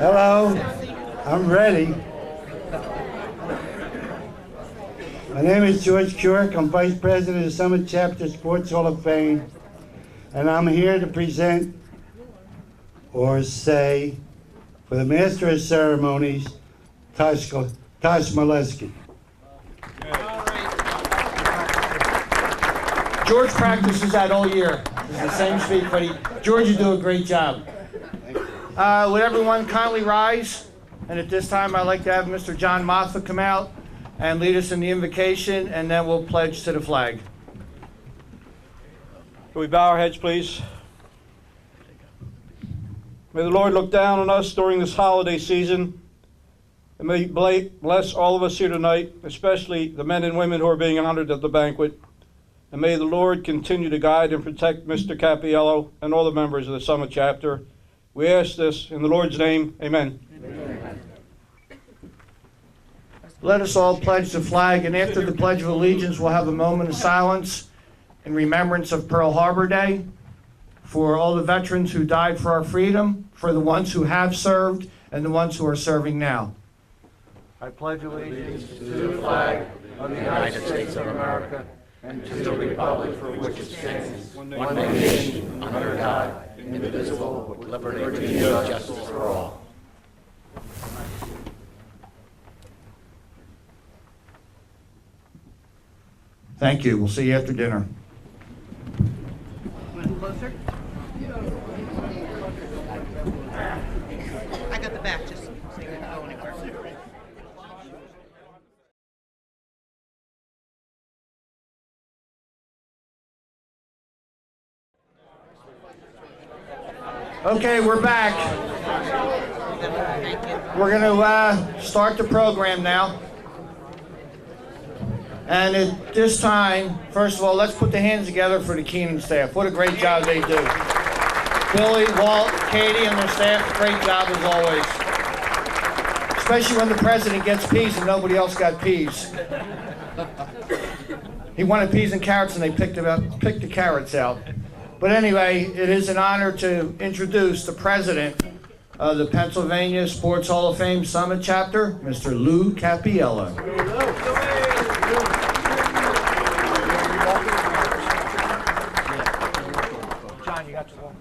Hello, I'm ready. My name is George Kurek. I'm Vice President of Summit Chapter Sports Hall of Fame, and I'm here to present, or say, for the Master of Ceremonies, Tosh Molesky. George practices that all year. It's the same speech, but George, you do a great job. Would everyone kindly rise? And at this time, I'd like to have Mr. John Moffat come out and lead us in the invocation, and then we'll pledge to the flag. Can we bow our heads, please? May the Lord look down on us during this holiday season, and may He bless all of us here tonight, especially the men and women who are being honored at the banquet. And may the Lord continue to guide and protect Mr. Cappiello and all the members of the Summit Chapter. We ask this in the Lord's name. Amen. Amen. Let us all pledge the flag, and after the Pledge of Allegiance, we'll have a moment of silence in remembrance of Pearl Harbor Day, for all the veterans who died for our freedom, for the ones who have served, and the ones who are serving now. I pledge allegiance to the flag of the United States of America and to the republic for which it stands, one nation, under God, indivisible, with liberty and justice for all. Thank you. We'll see you after dinner. Closer? I got the back, just so you don't go anywhere. Okay, we're back. We're going to start the program now. And at this time, first of all, let's put the hands together for the Keenan staff. What a great job they do. Billy, Walt, Katie, and their staff, great job as always. Especially when the president gets peas and nobody else got peas. He wanted peas and carrots and they picked the carrots out. But anyway, it is an honor to introduce the president of the Pennsylvania Sports Hall of Fame Summit Chapter, Mr. Lou Cappiello. John, you got to walk.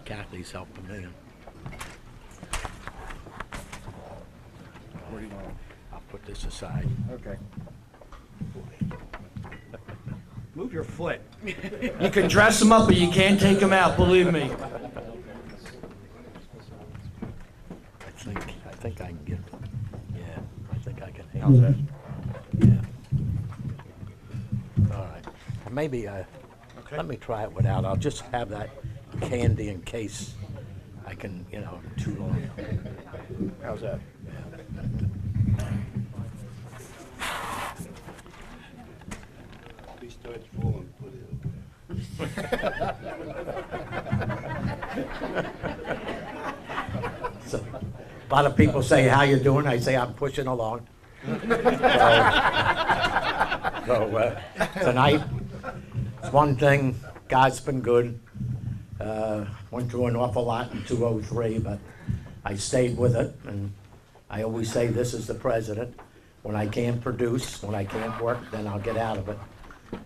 Kathy's helping me. Where do you want? I'll put this aside. Okay. Move your foot. You can dress them up, but you can't take them out, believe me. I think I can get. Yeah, I think I can How's handle that? it. Yeah. All right. Maybe let me try it without. I'll just have that candy in case I can, too long. How's that? Please start falling, put it. So, a lot of people say, "How you doing?" I say, "I'm pushing along." Tonight, it's one thing. God's been good. Went through an awful lot in 2003, but I stayed with it, and I always say this is the president. When I can't produce, when I can't work, then I'll get out of it.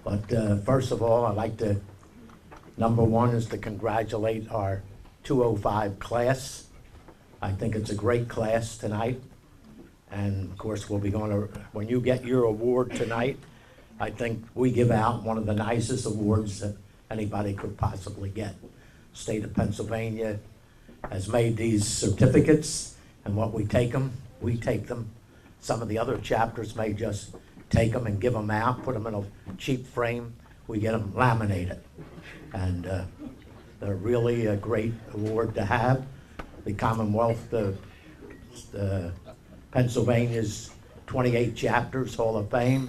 But first of all, I'd like to, number one is to congratulate our 205 class. I think it's a great class tonight. And of course, we'll be going to, when you get your award tonight, I think we give out one of the nicest awards that anybody could possibly get. State of Pennsylvania has made these certificates, and what we take them. Some of the other chapters may just take them and give them out, put them in a cheap frame. We get them laminated. And they're really a great award to have. The Commonwealth, the Pennsylvania's 28 chapters, Hall of Fame.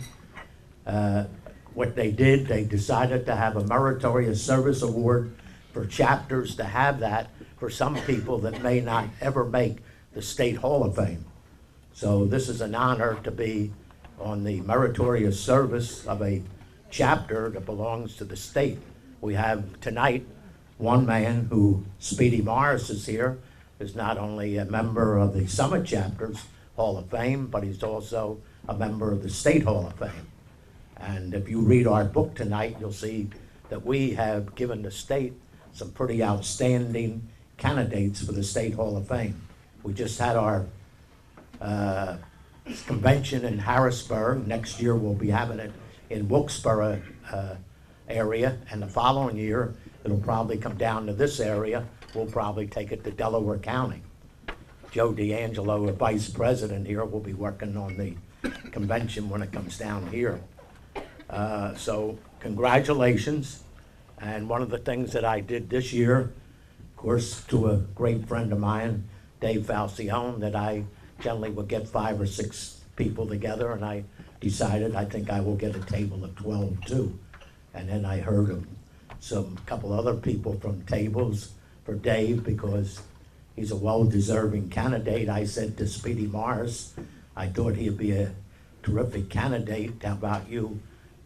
What they did, they decided to have a meritorious service award for chapters, to have that for some people that may not ever make the State Hall of Fame. So this is an honor to be on the meritorious service of a chapter that belongs to the state. We have tonight one man who, Speedy Morris is here, is not only a member of the Summit Chapter's Hall of Fame, but he's also a member of the State Hall of Fame. And if you read our book tonight, you'll see that we have given the state some pretty outstanding candidates for the State Hall of Fame. We just had our convention in Harrisburg. Next year we'll be having it in Wilkesboro area, and the following year it'll probably come down to this area. We'll probably take it to Delaware County. Joe D'Angelo, a vice president here, will be working on the convention when it comes down here. So congratulations. And one of the things that I did this year, of course, to a great friend of mine, Dave Falcione, that I generally would get 5 or 6 people together, and I decided I think I will get a table of 12 too. And then I heard of some couple other people from tables for Dave, because he's a well-deserving candidate. I said to Speedy Morris, I thought he'd be a terrific candidate. How about you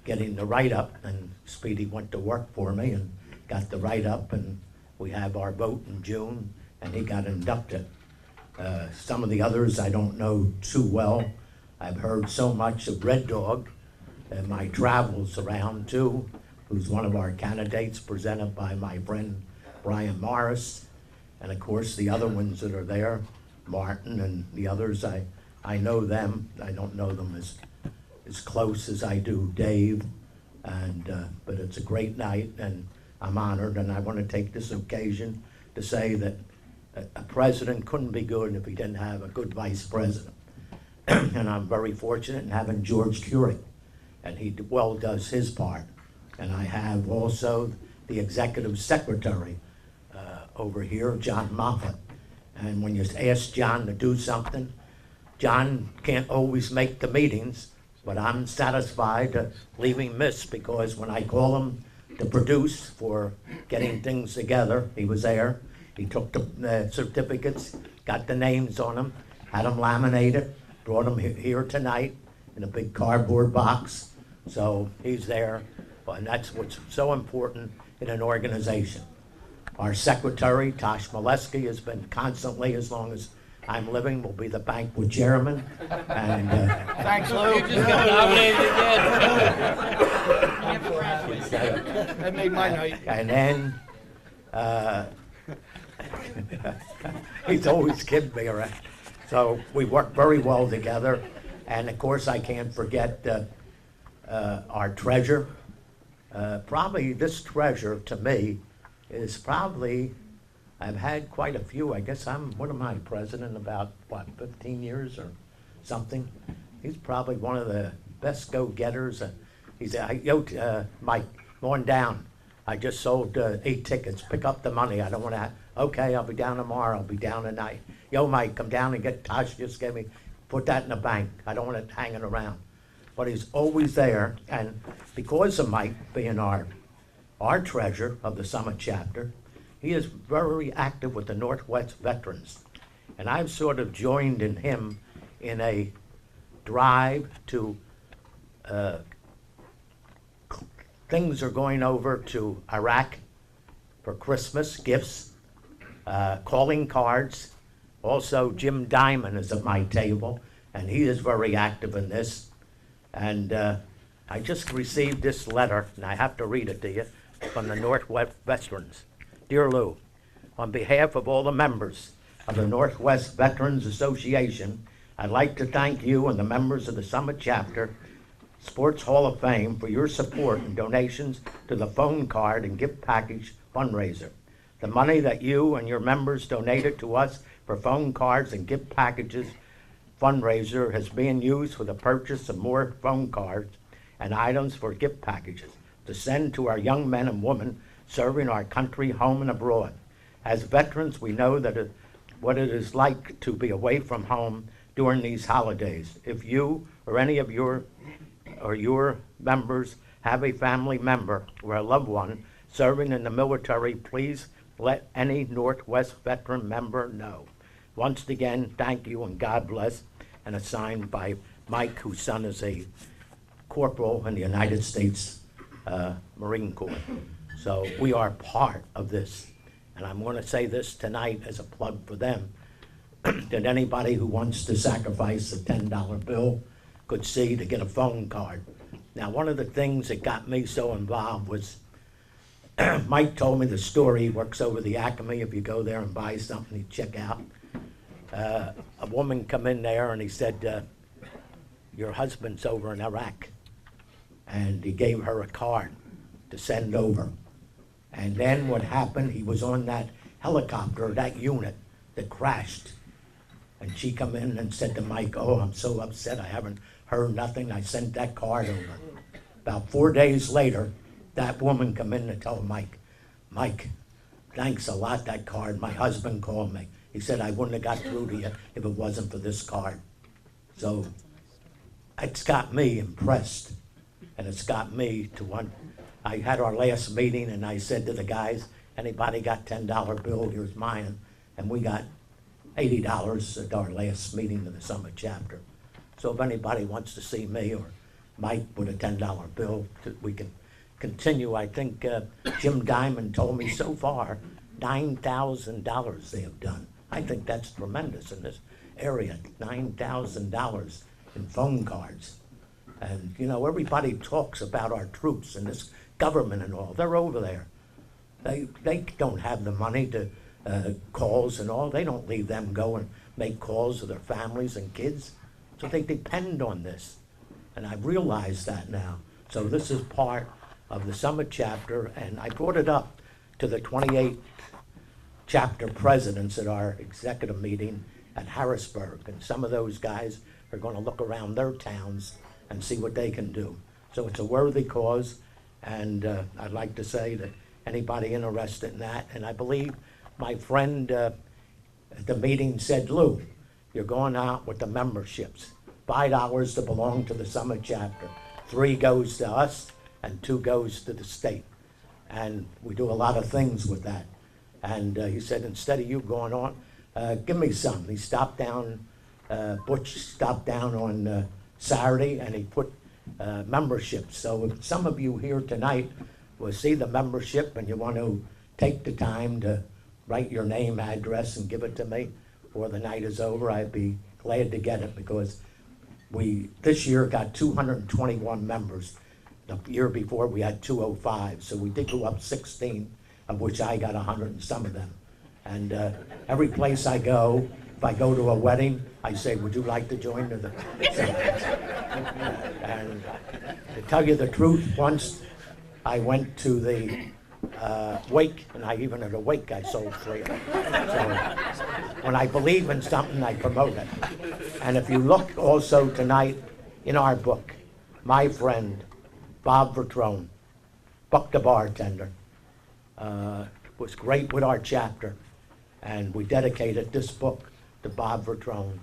getting the write-up? And Speedy went to work for me and got the write-up, and we have our vote in June, and he got inducted. Some of the others I don't know too well. I've heard so much of Red Dog in my travels around too, who's one of our candidates presented by my friend Brian Morris. And of course the other ones that are there, Martin and the others, I know them. I don't know them as close as I do Dave. And but it's a great night, and I'm honored, and I want to take this occasion to say that a president couldn't be good if he didn't have a good vice president. And I'm very fortunate in having George Keurig, and he well does his part. And I have also the executive secretary over here, John Moffett. And when you ask John to do something, John can't always make the meetings, but I'm satisfied to leave him miss, because when I call him to produce for getting things together, he was there. He took the certificates, got the names on them, had them laminated, brought them here tonight in a big cardboard box. So he's there, and that's what's so important in an organization. Our secretary, Tosh Molesky, has been constantly, as long as I'm living, will be the Banquet chairman. And Thanks, Lou. You just got nominated again. That made my night. and then he's always kidding me around. So we work very well together. And of course, I can't forget our treasurer. Probably this treasurer to me is probably, I've had quite a few. I guess what am I, president about, what, 15 years or something? He's probably one of the best go-getters. Mike, going down. I just sold 8 tickets. Pick up the money. I don't want to, okay, I'll be down tomorrow. I'll be down tonight. Yo, Mike, come down and get Tosh, just give me, put that in the bank. I don't want it hanging around. But he's always there, and because of Mike being our treasurer of the Summit Chapter, he is very active with the Northwest Veterans. And I've sort of joined in him in a drive to, things are going over to Iraq for Christmas gifts, calling cards. Also, Jim Diamond is at my table, and he is very active in this. And I just received this letter, and I have to read it to you, from the Northwest Veterans. Dear Lou, on behalf of all the members of the Northwest Veterans Association, I'd like to thank you and the members of the Summit Chapter Sports Hall of Fame for your support and donations to the phone card and gift package fundraiser. The money that you and your members donated to us for phone cards and gift packages fundraiser has been used for the purchase of more phone cards and items for gift packages to send to our young men and women serving our country home and abroad. As veterans, we know that what it is like to be away from home during these holidays. If you or any of your members have a family member or a loved one serving in the military, please let any Northwest veteran member know. Once again, thank you and God bless, and it's signed by Mike, whose son is a corporal in the United States Marine Corps. So we are part of this. And I'm going to say this tonight as a plug for them, that anybody who wants to sacrifice a $10 bill could see to get a phone card. Now, one of the things that got me so involved was Mike told me the story. He works over the Acme. If you go there and buy something, you check out. A woman come in there and he said, your husband's over in Iraq. And he gave her a card to send over. And then what happened, he was on that helicopter, that unit that crashed. And she come in and said to Mike, oh, I'm so upset, I haven't heard nothing, I sent that card over. About 4 days later, that woman come in and told Mike, Mike, thanks a lot, that card, my husband called me. He said, I wouldn't have got through to you if it wasn't for this card. So it's got me impressed, and it's got me to want. I had our last meeting and I said to the guys, anybody got $10 bill, here's mine. And we got $80 at our last meeting of the Summit chapter. So if anybody wants to see me or Mike with a $10 bill, we can continue. I think Jim Diamond told me so far, $9,000 they have done. I think that's tremendous in this area, $9,000 in phone cards. And you know, everybody talks about our troops and this government and all. They're over there. They don't have the money to calls and all. They don't leave them go and make calls to their families and kids. So they depend on this. And I realize that now. So this is part of the Summit chapter, and I brought it up to the 28 chapter presidents at our executive meeting at Harrisburg. And some of those guys are going to look around their towns and see what they can do. So it's a worthy cause, and I'd like to say that anybody interested in that, and I believe my friend at the meeting said, Lou, you're going out with the memberships. $5 to belong to the Summit chapter. 3 goes to us, and 2 goes to the state. And we do a lot of things with that. And he said, instead of you going on, give me some. He stopped down, Butch stopped down on Saturday, and he put memberships. So if some of you here tonight will see the membership and you want to take the time to write your name, address, and give it to me before the night is over, I'd be glad to get it, because we this year got 221 members. The year before we had 205, so we did go up 16, of which I got 100 and some of them. And every place I go, if I go to a wedding, I say, would you like to join the and to tell you the truth, once I went to the wake, and I even at a wake I sold 3 of them. So when I believe in something, I promote it. And if you look also tonight in our book, my friend Bob Vertrone, Buck the bartender, was great with our chapter, and we dedicated this book to Bob Vertrone,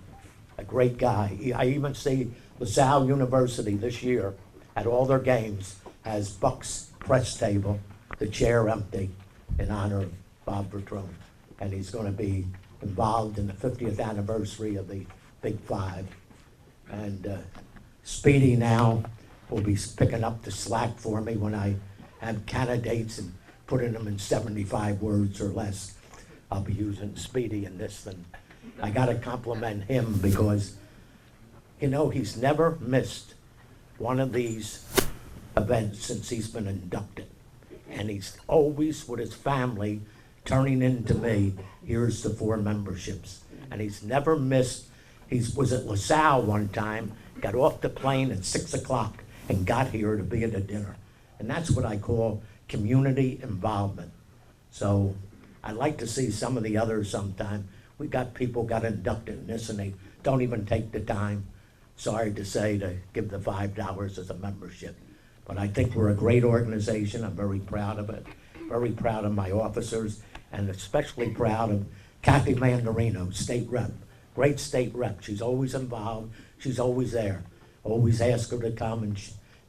a great guy. I even see LaSalle University this year at all their games has Buck's press table, the chair empty, in honor of Bob Vertrone. And he's going to be involved in the 50th anniversary of the Big Five. And Speedy now will be picking up the slack for me when I have candidates and putting them in 75 words or less. I'll be using Speedy in this. And I got to compliment him because, you know, he's never missed one of these events since he's been inducted. And he's always with his family turning into me, here's the 4 memberships. And he's never missed. He was at LaSalle one time, got off the plane at 6 o'clock and got here to be at a dinner. And that's what I call community involvement. So I'd like to see some of the others sometime. We got people got inducted in this and they don't even take the time, sorry to say, to give the $5 as a membership. But I think we're a great organization. I'm very proud of it. Very proud of my officers, and especially proud of Kathy Mandarino, state rep. Great state rep. She's always involved. She's always there. Always ask her to come, and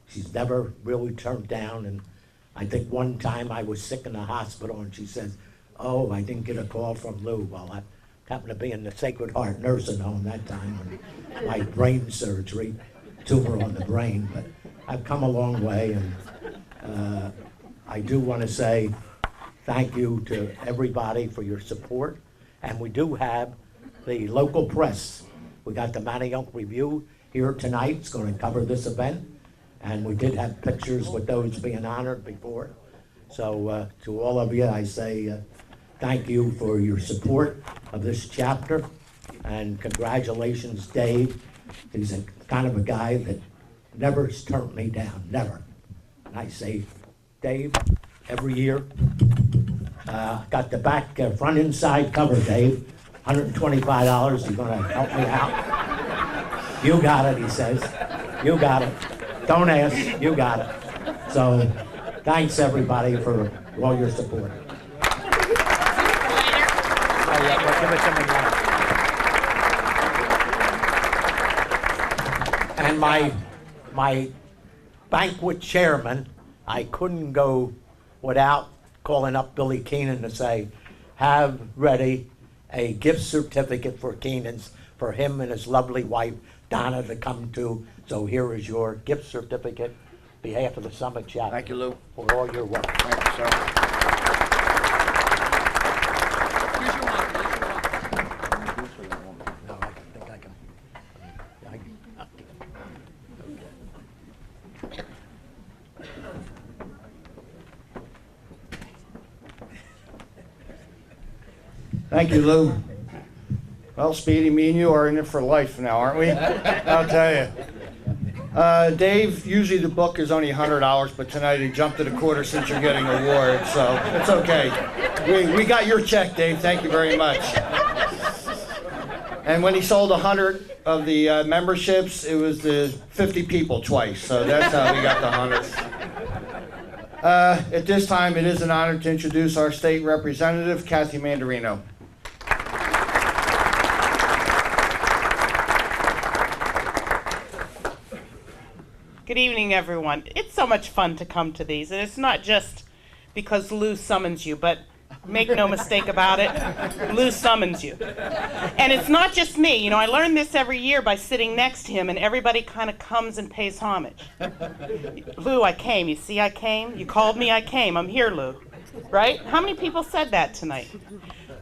she's never really turned down. And I think one time I was sick in the hospital, and she says, oh, I didn't get a call from Lou. Well, happened to be in the Sacred Heart Nursing Home that time when my brain surgery, tumor on the brain. But I've come a long way, and I do want to say thank you to everybody for your support. And we do have the local press. We got the Manayunk Review here tonight. It's going to cover this event. And we did have pictures with those being honored before. So to all of you, I say thank you for your support of this chapter. And congratulations, Dave. He's a kind of a guy that never has turned me down, never. And I say, Dave, every year, got the back, front and side cover, Dave. $125, you're gonna help me out? You got it, he says. You got it. Don't ask, you got it. So, thanks everybody for all your support. Oh, yeah, well, give it to me now. And my banquet chairman, I couldn't go without calling up Billy Keenan to say, have ready a gift certificate for Keenan's, for him and his lovely wife, Donna, to come to. So here is your gift certificate, on behalf of the Summit Chapter. Thank you, Lou. For all your work. Thank you, sir. No, I think I can. Thank you, Lou. Well, Speedy, me and you are in it for life now, aren't we? I'll tell you. Dave, usually the book is only $100, but tonight he jumped to the quarter since you're getting an award, so it's okay. We got your check, Dave. Thank you very much. And when he sold 100 of the memberships, it was the 50 people twice, so that's how we got the 100. At this time, it is an honor to introduce our state representative, Kathy Mandarino. Good evening, everyone. It's so much fun to come to these, and it's not just because Lou summons you, but make no mistake about it, Lou summons you. And it's not just me. You know, I learned this every year by sitting next to him, and everybody kind of comes and pays homage. Lou, I came. You see, I came. You called me, I came. I'm here, Lou. Right? How many people said that tonight?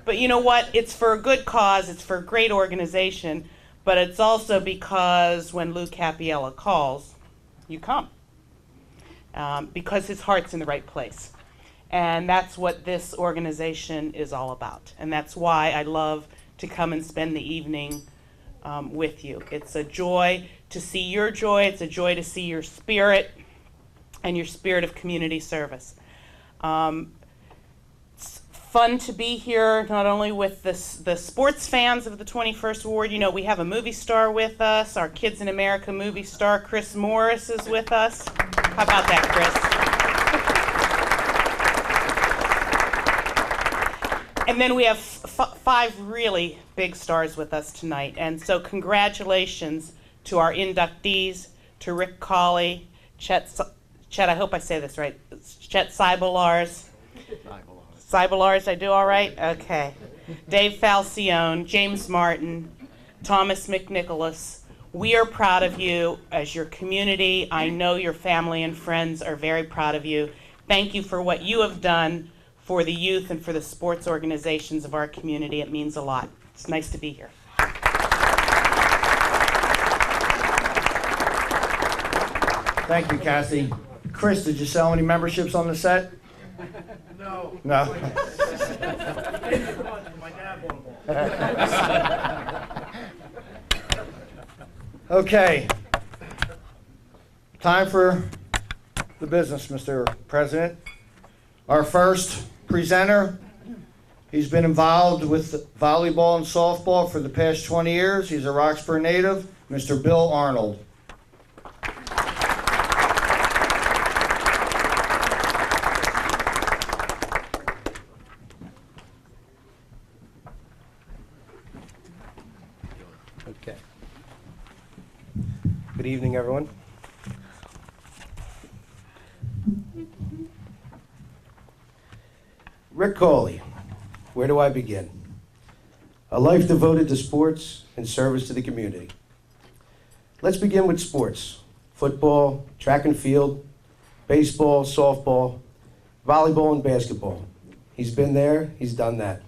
But you know what? It's for a good cause. It's for a great organization. But it's also because when Lou Cappiella calls, you come. Because his heart's in the right place. And that's what this organization is all about. And that's why I love to come and spend the evening with you. It's a joy to see your joy. It's a joy to see your spirit and your spirit of community service. It's fun to be here, not only with the sports fans of the 21st Ward. You know, we have a movie star with us. Our Kids in America movie star, Chris Morris, is with us. How about that, Chris? And then we have 5 really big stars with us tonight. And so congratulations to our inductees, to Rick Colley, Chet, I hope I say this right, Chet Cybelars. Cybelars, I do all right? Okay. Dave Falcione, James Martin, Thomas McNicholas. We are proud of you as your community. I know your family and friends are very proud of you. Thank you for what you have done for the youth and for the sports organizations of our community. It means a lot. It's nice to be here. Thank you, Kathy. Chris, did you sell any memberships on the set? No. No? My dad bought them all. Okay. Time for the business, Mr. President. Our first presenter, he's been involved with volleyball and softball for the past 20 years. He's a Roxborough native, Mr. Bill Arnold. Okay. Good evening, everyone. Rick Coley, where do I begin? A life devoted to sports and service to the community. Let's begin with sports. Football, track and field, baseball, softball, volleyball, and basketball. He's been there, he's done that.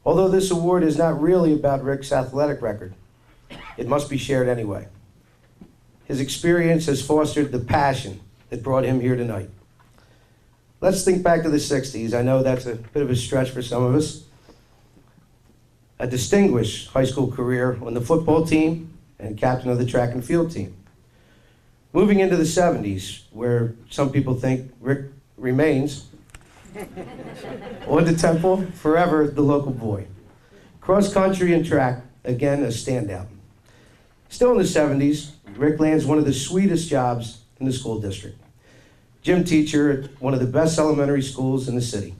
Although this award is not really about Rick's athletic record, it must be shared anyway. His experience has fostered the passion that brought him here tonight. Let's think back to the 60s. I know that's a bit of a stretch for some of us. A distinguished high school career on the football team and captain of the track and field team. Moving into the 70s, where some people think Rick remains, on to Temple, forever the local boy. Cross country and track, again a standout. Still in the 70s, Rick lands one of the sweetest jobs in the school district. Gym teacher at one of the best elementary schools in the city.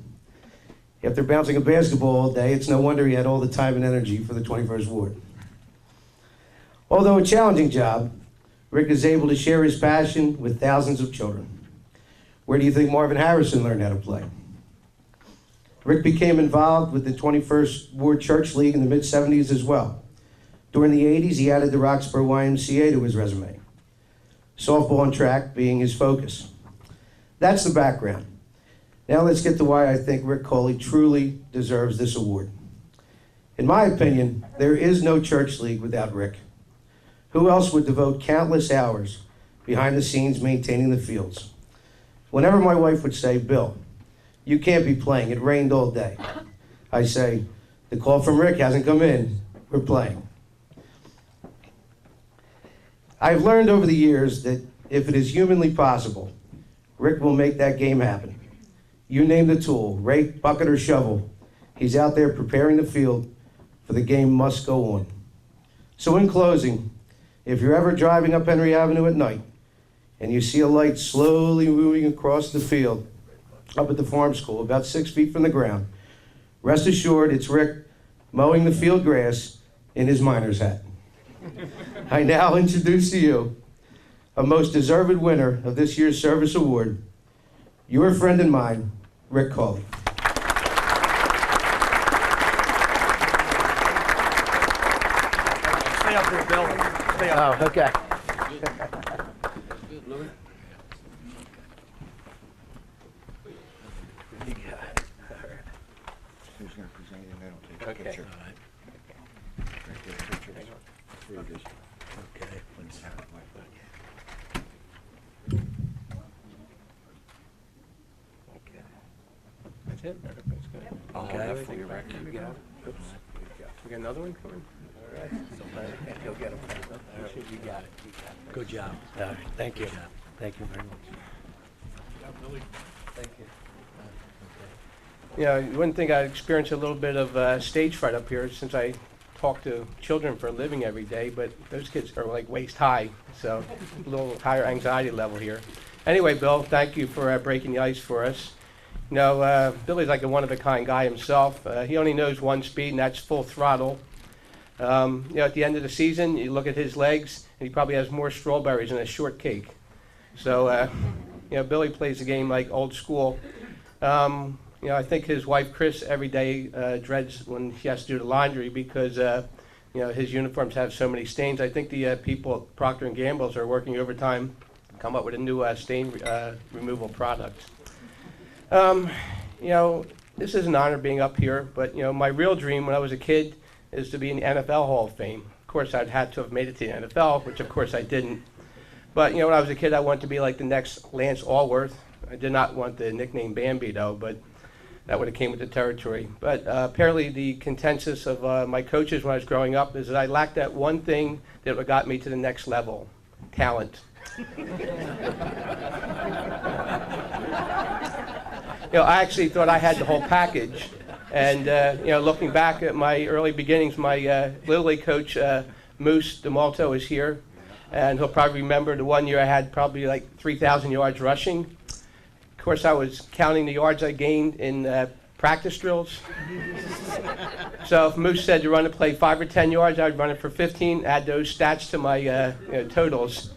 After bouncing a basketball all day, it's no wonder he had all the time and energy for the 21st Ward. Although a challenging job, Rick is able to share his passion with thousands of children. Where do you think Marvin Harrison learned how to play? Rick became involved with the 21st Ward Church League in the mid-70s as well. During the 80s, he added the Roxborough YMCA to his resume. Softball and track being his focus. That's the background. Now let's get to why I think Rick Coley truly deserves this award. In my opinion, there is no church league without Rick. Who else would devote countless hours behind the scenes maintaining the fields? Whenever my wife would say, "Bill, you can't be playing, it rained all day," I say, "The call from Rick hasn't come in, we're playing." I've learned over the years that if it is humanly possible, Rick will make that game happen. You name the tool, rake, bucket, or shovel, he's out there preparing the field for the game must go on. So in closing, if you're ever driving up Henry Avenue at night and you see a light slowly moving across the field up at the farm school, about 6 feet from the ground, rest assured it's Rick mowing the field grass in his miner's hat. I now introduce to you a most deserved winner of this year's service award, your friend and mine, Rick Coley. Stay up here, Bill. Stay up. Oh, okay. Who's going to present it and then I'll take a Okay. picture. All right. Get a picture. Here it is. Okay. Let's- Okay. That's it? That's good. Okay. For your record. You got it. Oops. We got another one coming? All right. Go get him. You got it. Good job. All right. Thank you. Thank you very much. Thank you. Yeah, you wouldn't think I'd experience a little bit of stage fright up here since I talk to children for a living every day, but those kids are like waist high, so a little higher anxiety level here. Anyway, Bill, thank you for breaking the ice for us. You know, Billy's like a one-of-a-kind guy himself. He only knows one speed, and that's full throttle. You know, at the end of the season, you look at his legs, and he probably has more strawberries than a shortcake. So, you know, Billy plays the game like old school. You know, I think his wife, Chris, every day dreads when she has to do the laundry because, you know, his uniforms have so many stains. I think the people at Procter & Gamble's are working overtime to come up with a new stain removal product. You know, this is an honor being up here, but, you know, my real dream when I was a kid is to be in the NFL Hall of Fame. Of course, I'd had to have made it to the NFL, which, of course, I didn't. But, you know, when I was a kid, I wanted to be like the next Lance Allworth. I did not want the nickname Bambi, though, but that would have came with the territory. But apparently the consensus of my coaches when I was growing up is that I lacked that one thing that would have got me to the next level, talent. You know, I actually thought I had the whole package. And, you know, looking back at my early beginnings, my Little League coach, Moose DeMalto, is here. And he'll probably remember the one year I had probably like 3,000 yards rushing. Of course, I was counting the yards I gained in practice drills. So if Moose said to run a play 5 or 10 yards, I'd run it for 15, add those stats to my you know, totals.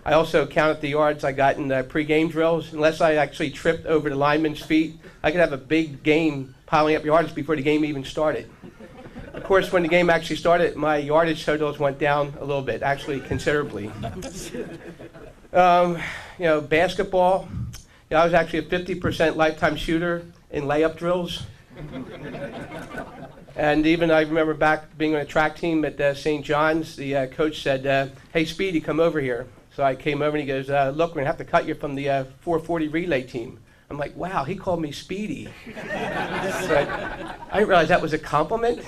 I also counted the yards I got in pre-game drills. Unless I actually tripped over the lineman's feet, I could have a big game piling up yards before the game even started. course, when the game actually started, my yardage totals went down a little bit, actually considerably. Basketball, I was actually a 50% lifetime shooter in layup drills. And even I remember back being on a track team at St. John's, the coach said, hey, Speedy, come over here. So I came over and he goes, look, we're going to have to cut you from the 440 relay team. I'm like, wow, he called me Speedy. So I didn't realize that was a compliment.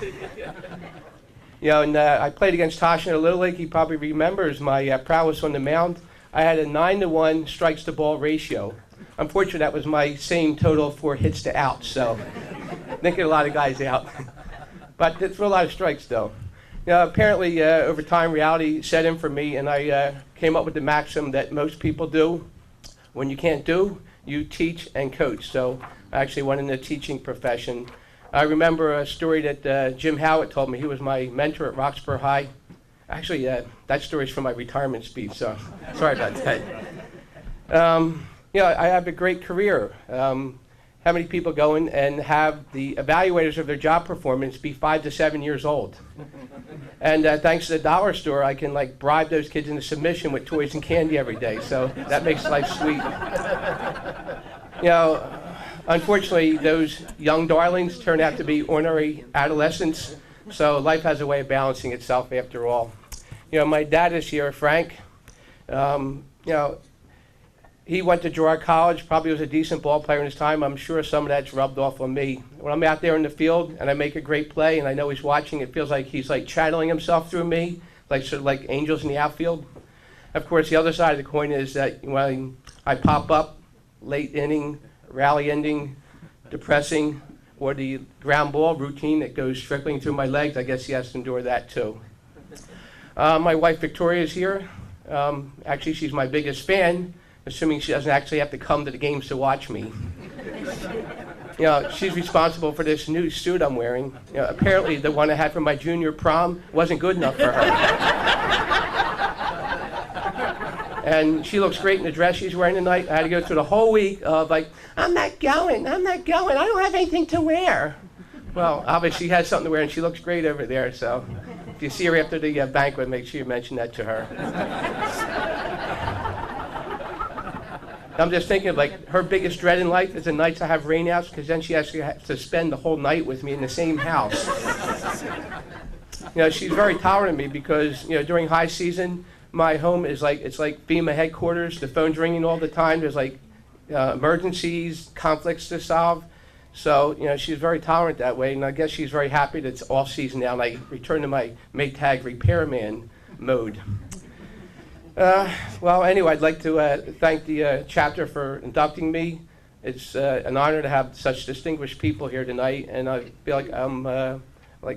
And I played against Tosh in a Little League. He probably remembers my prowess on the mound. I had a 9-to-1 strikes to ball ratio. Unfortunately, that was my same total for hits to outs, so didn't get a lot of guys out. But it threw a lot of strikes, though. Apparently, over time, reality set in for me, and I came up with the maxim that most people do. When you can't do, you teach and coach. So I actually went in the teaching profession. I remember a story that Jim Howitt told me. He was my mentor at Roxborough High. Actually, that story's from my retirement speech, so sorry about that. I have a great career. How many people go in and have the evaluators of their job performance be 5 to 7 years old? And thanks to the dollar store, I can bribe those kids into submission with toys and candy every day. So that makes life sweet. Unfortunately, those young darlings turn out to be ornery adolescents. So life has a way of balancing itself after all. My dad is here, Frank. He went to Girard College, probably was a decent ball player in his time. I'm sure some of that's rubbed off on me. When I'm out there in the field and I make a great play and I know he's watching, it feels like he's channeling himself through me, sort of like angels in the outfield. Of course, the other side of the coin is that when I pop up, late inning, rally ending, depressing, or the ground ball routine that goes trickling through my legs, I guess he has to endure that too. My wife Victoria is here. Actually, she's my biggest fan, assuming she doesn't actually have to come to the games to watch me. She's responsible for this new suit I'm wearing. Apparently the one I had for my junior prom wasn't good enough for her. And she looks great in the dress she's wearing tonight. I had to go through the whole week of I'm not going, I don't have anything to wear. Well, obviously she has something to wear and she looks great over there, so if you see her after the banquet, make sure you mention that to her. I'm just thinking her biggest dread in life is the nights I have rainouts, because then she actually has to spend the whole night with me in the same house. She's very tolerant of me because, during high season, my home is it's like FEMA headquarters. The phone's ringing all the time. There's emergencies, conflicts to solve. So, she's very tolerant that way, and I guess she's very happy that it's off season now and I return to my Maytag repairman mode. Well, anyway, I'd like to thank the chapter for inducting me. It's an honor to have such distinguished people here tonight, and I feel like I'm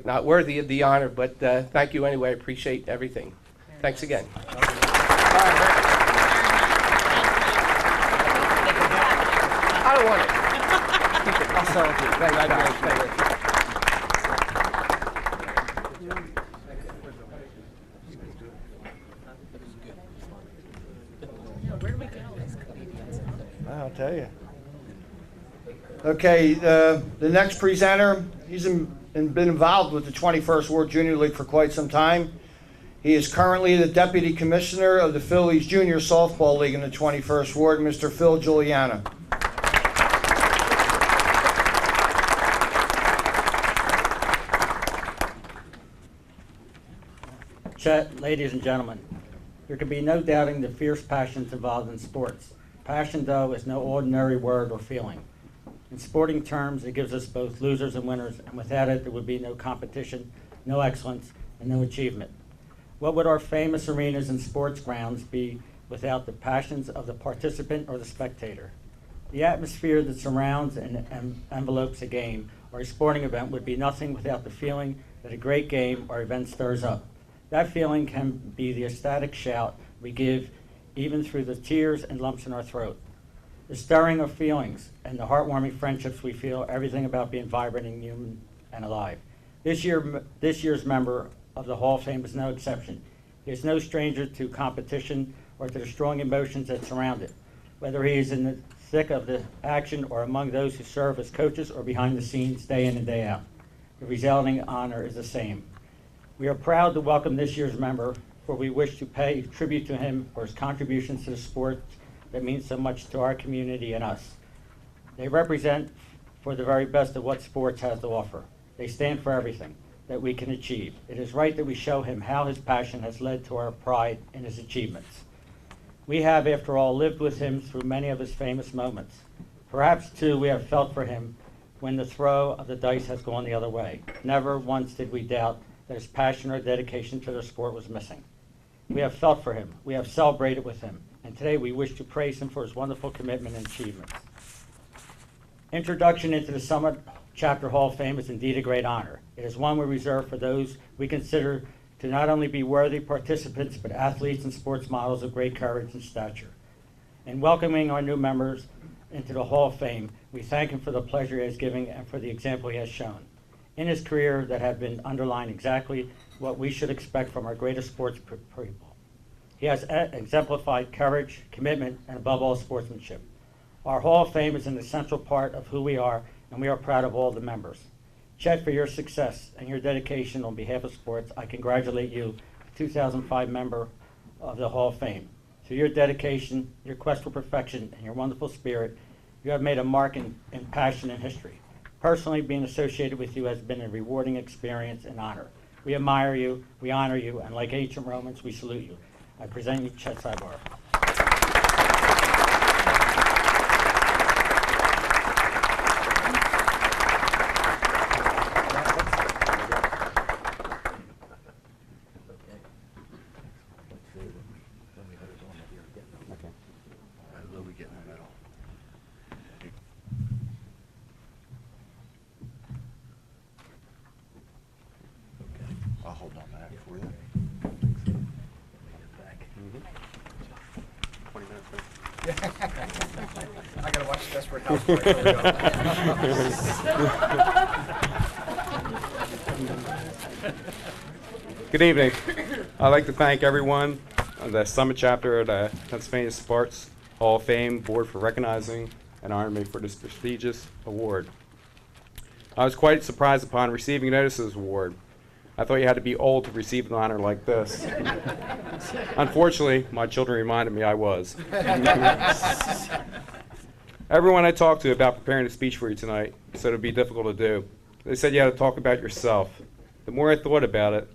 not worthy of the honor, but thank you anyway. I appreciate everything. Thanks again. I don't want it. Keep it. I'll sell it to you. Thank you. I'll tell you. Okay, the next presenter, he's been involved with the 21st World Junior League for quite some time. He is currently the Deputy Commissioner of the Phillies Junior Softball League in the 21st Ward, Mr. Phil Giuliana. Chet, ladies and gentlemen, there can be no doubting the fierce passions involved in sports. Passion, though, is no ordinary word or feeling. In sporting terms, it gives us both losers and winners, and without it, there would be no competition, no excellence, and no achievement. What would our famous arenas and sports grounds be without the passions of the participant or the spectator? The atmosphere that surrounds and envelopes a game or a sporting event would be nothing without the feeling that a great game or event stirs up. That feeling can be the ecstatic shout we give even through the tears and lumps in our throat. The stirring of feelings and the heartwarming friendships we feel, everything about being vibrant and human and alive. This year's member of the Hall of Fame is no exception. He is no stranger to competition or to the strong emotions that surround it, whether he is in the thick of the action or among those who serve as coaches or behind the scenes day in and day out. the resounding honor is the same. We are proud to welcome this year's member, for we wish to pay tribute to him for his contributions to the sport that means so much to our community and us. They represent for the very best of what sports has to offer. They stand for everything that we can achieve. It is right that we show him how his passion has led to our pride in his achievements. We have, after all, lived with him through many of his famous moments. Perhaps, too, we have felt for him when the throw of the dice has gone the other way. Never once did we doubt that his passion or dedication to the sport was missing. We have felt for him. We have celebrated with him. And today we wish to praise him for his wonderful commitment and achievements. Introduction into the Summit Chapter Hall of Fame is indeed a great honor. It is one we reserve for those we consider to not only be worthy participants, but athletes and sports models of great courage and stature. In welcoming our new members into the Hall of Fame, we thank him for the pleasure he has given and for the example he has shown in his career that have been underlined exactly what we should expect from our greatest sports people. He has exemplified courage, commitment, and above all, sportsmanship. Our Hall of Fame is an essential part of who we are, and we are proud of all the members. Chet, for your success and your dedication on behalf of sports, I congratulate you, 2005 member of the Hall of Fame. Through your dedication, your quest for perfection, and your wonderful spirit, you have made a mark in passion and history. Personally, being associated with you has been a rewarding experience and honor. We admire you, we honor you, and like ancient Romans, we salute you. I present you Chet Cybar. Louis get in the middle. Okay, I'll hold on that for you. 20 minutes. I gotta watch Desperate Housewives. Here we go. Good evening. I'd like to thank everyone on the Summit Chapter of the Pennsylvania Sports Hall of Fame Board for recognizing and honoring me for this prestigious award. I was quite surprised upon receiving notice of this award. I thought you had to be old to receive an honor like this. Unfortunately, my children reminded me I was. Everyone I talked to about preparing a speech for you tonight said it would be difficult to do. They said you had to talk about yourself. The more I thought about it,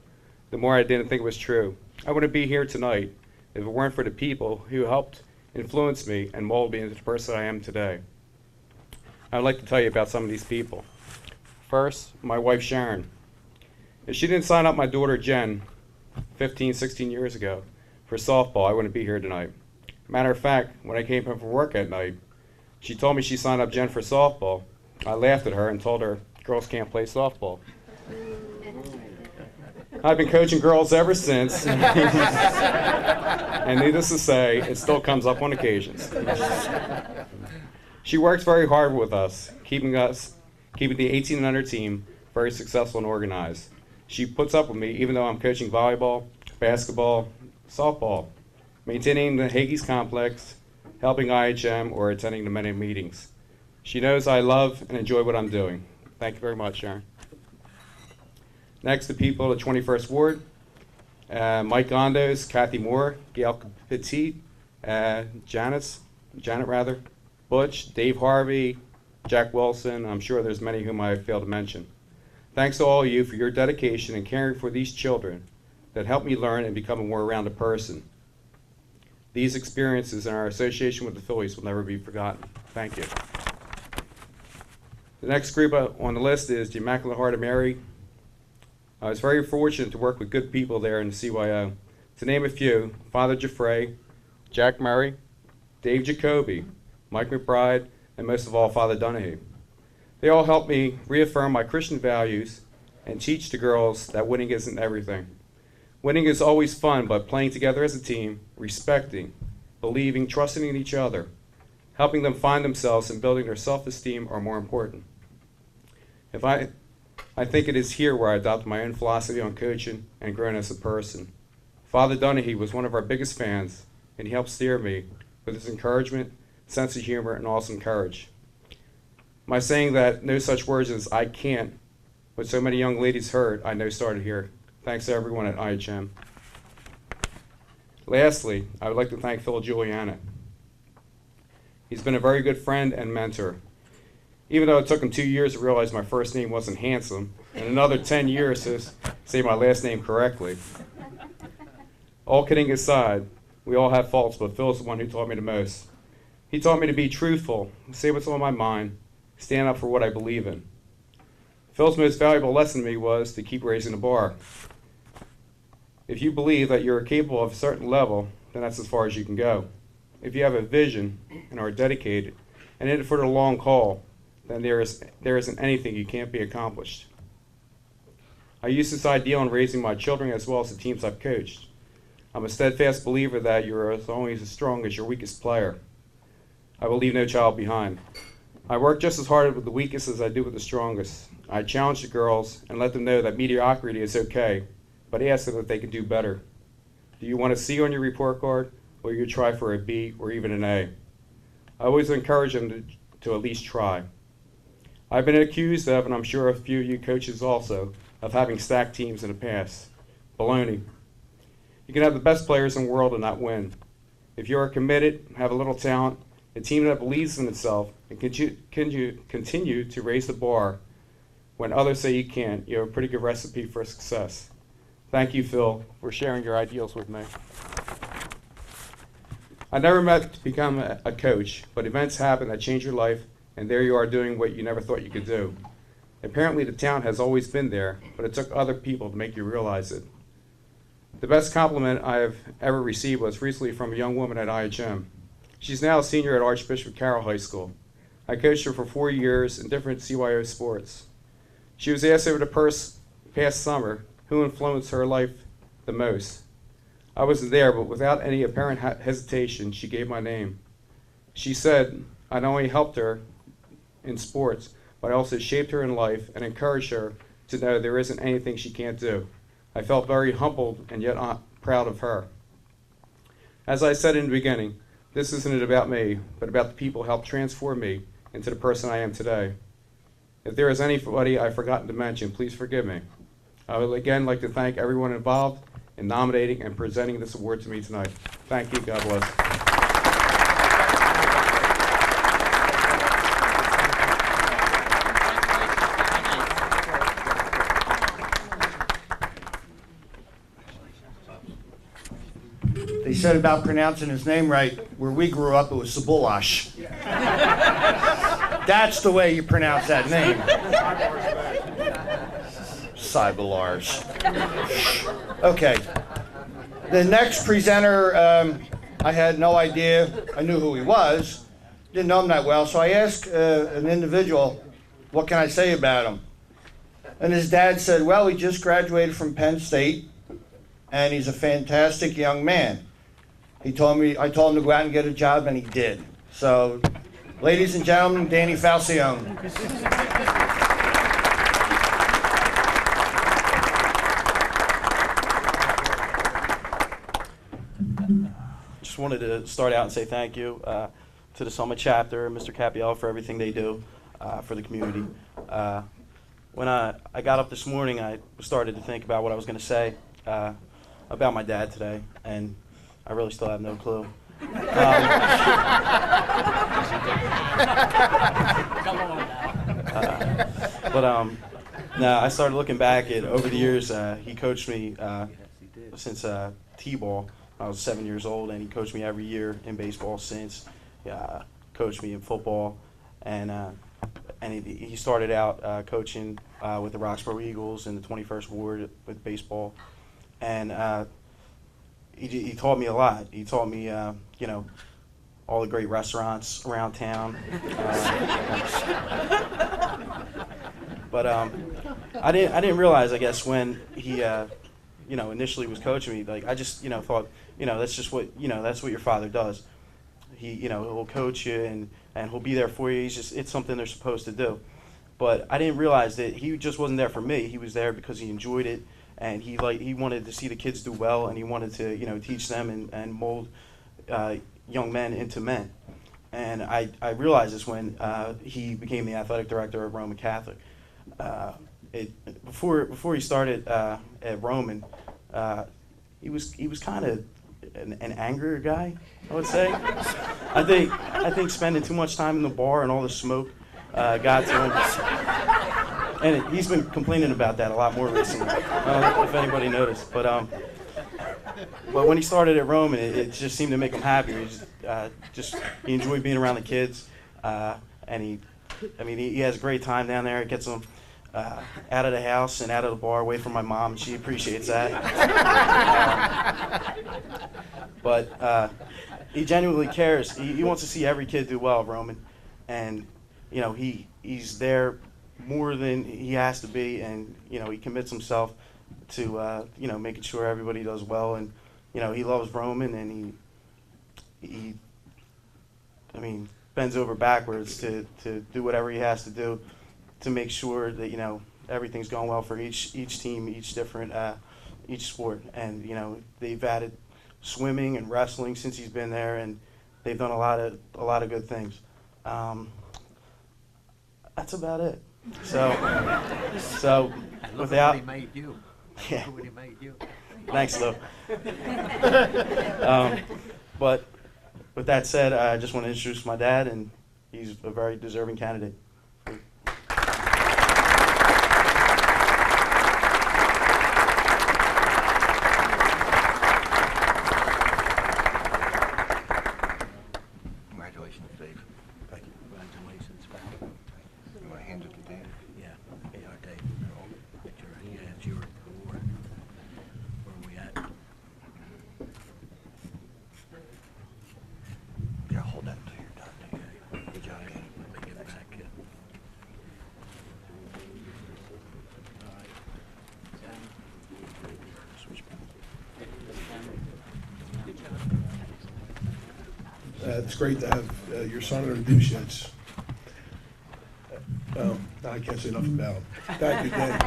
the more I didn't think it was true. I wouldn't be here tonight if it weren't for the people who helped influence me and mold me into the person I am today. I'd like to tell you about some of these people. First, my wife Sharon. If she didn't sign up my daughter Jen 15, 16 years ago for softball, I wouldn't be here tonight. Matter of fact, when I came home from work at night, she told me she signed up Jen for softball. I laughed at her and told her girls can't play softball. I've been coaching girls ever since, and needless to say, it still comes up on occasions. She works very hard with us, keeping the 18 and under team very successful and organized. She puts up with me even though I'm coaching volleyball, basketball, softball, maintaining the Hagees complex, helping IHM, or attending the many meetings. She knows I love and enjoy what I'm doing. Thank you very much, Sharon. Next, the people of the 21st Ward, Mike Gondos, Kathy Moore, Gail Petit, Janet, Butch, Dave Harvey, Jack Wilson. I'm sure there's many whom I failed to mention. Thanks to all of you for your dedication and caring for these children that helped me learn and become a more rounded person. These experiences and our association with the Phillies will never be forgotten. Thank you. The next group on the list is the Immaculate Heart of Mary. I was very fortunate to work with good people there in the CYO. To name a few, Father Giuffre, Jack Murray, Dave Jacoby, Mike McBride, and most of all, Father Donahue. They all helped me reaffirm my Christian values and teach the girls that winning isn't everything. Winning is always fun, but playing together as a team, respecting, believing, trusting in each other, helping them find themselves and building their self-esteem are more important. I think it is here where I adopted my own philosophy on coaching and grown as a person. Father Donahue was one of our biggest fans, and he helped steer me with his encouragement, sense of humor, and awesome courage. My saying that no such words as I can't What so many young ladies heard, I know started here. Thanks to everyone at IHM. Lastly, I would like to thank Phil Giuliana. He's been a very good friend and mentor. Even though it took him 2 years to realize my first name wasn't Handsome, and another 10 years to say my last name correctly. All kidding aside, we all have faults, but Phil's the one who taught me the most. He taught me to be truthful, say what's on my mind, stand up for what I believe in. Phil's most valuable lesson to me was to keep raising the bar. If you believe that you're capable of a certain level, then that's as far as you can go. If you have a vision and are dedicated and in it for the long haul, then there isn't anything you can't be accomplished. I use this ideal in raising my children as well as the teams I've coached. I'm a steadfast believer that you're only as strong as your weakest player. I will leave no child behind. I work just as hard with the weakest as I do with the strongest. I challenge the girls and let them know that mediocrity is okay, but ask them if they can do better. Do you want a C on your report card, or you try for a B or even an A? I always encourage them to at least try. I've been accused of, and I'm sure a few of you coaches also, of having stacked teams in the past. Baloney. You can have the best players in the world and not win. If you are committed, have a little talent, a team that believes in itself, and continue to raise the bar when others say you can't, you have a pretty good recipe for success. Thank you, Phil, for sharing your ideals with me. I never meant to become a coach, but events happen that change your life, and there you are doing what you never thought you could do. Apparently the talent has always been there, but it took other people to make you realize it. The best compliment I have ever received was recently from a young woman at IHM. She's now a senior at Archbishop Carroll High School. I coached her for 4 years in different CYO sports. She was asked over the past summer who influenced her life the most. I wasn't there, but without any apparent hesitation, she gave my name. She said, I not only helped her in sports, but I also shaped her in life and encouraged her to know there isn't anything she can't do. I felt very humbled and yet proud of her. As I said in the beginning, this isn't about me, but about the people who helped transform me into the person I am today. If there is anybody I've forgotten to mention, please forgive me. I would again like to thank everyone involved in nominating and presenting this award to me tonight. Thank you. God bless. They said about pronouncing his name right, where we grew up, it was Sabulash. That's the way you pronounce that name. Cybalars. Okay. The next presenter, I had no idea. I knew who he was. Didn't know him that well, so I asked an individual, what can I say about him? And his dad said, well, he just graduated from Penn State, and he's a fantastic young man. I told him to go out and get a job, and he did. So, ladies and gentlemen, Danny Falcione. Just wanted to start out and say thank you to the Summit chapter, Mr. Capiello, for everything they do for the community. When I got up this morning, I started to think about what I was going to say about my dad today, and I really still have no clue. No, I started looking back at over the years. He coached me since T-ball. I was 7 years old, and he coached me every year in baseball since. Coached me in football, and he started out coaching with the Roxborough Eagles in the 21st Ward with baseball, and he taught me a lot. He taught me, all the great restaurants around town. But I didn't realize, I guess, when he initially was coaching me, like I just thought, that's just what that's what your father does. He'll coach you and he'll be there for you. It's something they're supposed to do. But I didn't realize that he just wasn't there for me. He was there because he enjoyed it, and he wanted to see the kids do well, and he wanted to teach them and mold young men into men. And I realized this when he became the athletic director of Roman Catholic. before he started at Roman, he was kind of an angrier guy, I would say. I think spending too much time in the bar and all the smoke got to him. And he's been complaining about that a lot more recently. I don't know if anybody noticed, but when he started at Roman, it just seemed to make him happier. He enjoyed being around the kids, and he has a great time down there. It gets him out of the house and out of the bar, away from my mom. She appreciates that. But he genuinely cares. He wants to see every kid do well, Roman, and he's there more than he has to be, and he commits himself to making sure everybody does well, and he loves Roman, and he bends over backwards to do whatever he has to do to make sure that everything's going well for each team, each sport, and they've added swimming and wrestling since he's been there, and they've done a lot of good things. That's about it. So without. He made you. Yeah. Look what he made you. Thanks, Lou. But with that said, I just want to introduce my dad, and he's a very deserving candidate. Congratulations, Dave. Thank you. Congratulations, pal. You want to hand it to Dave? Yeah, Dave. Picture, yeah, it's your award. Where are we at? Yeah, hold that until you're done, Dave. Good job, Kenny. Let me get back. Switch back. It's great to have your son introduce you. I can't say enough about him. Thank you, Dan.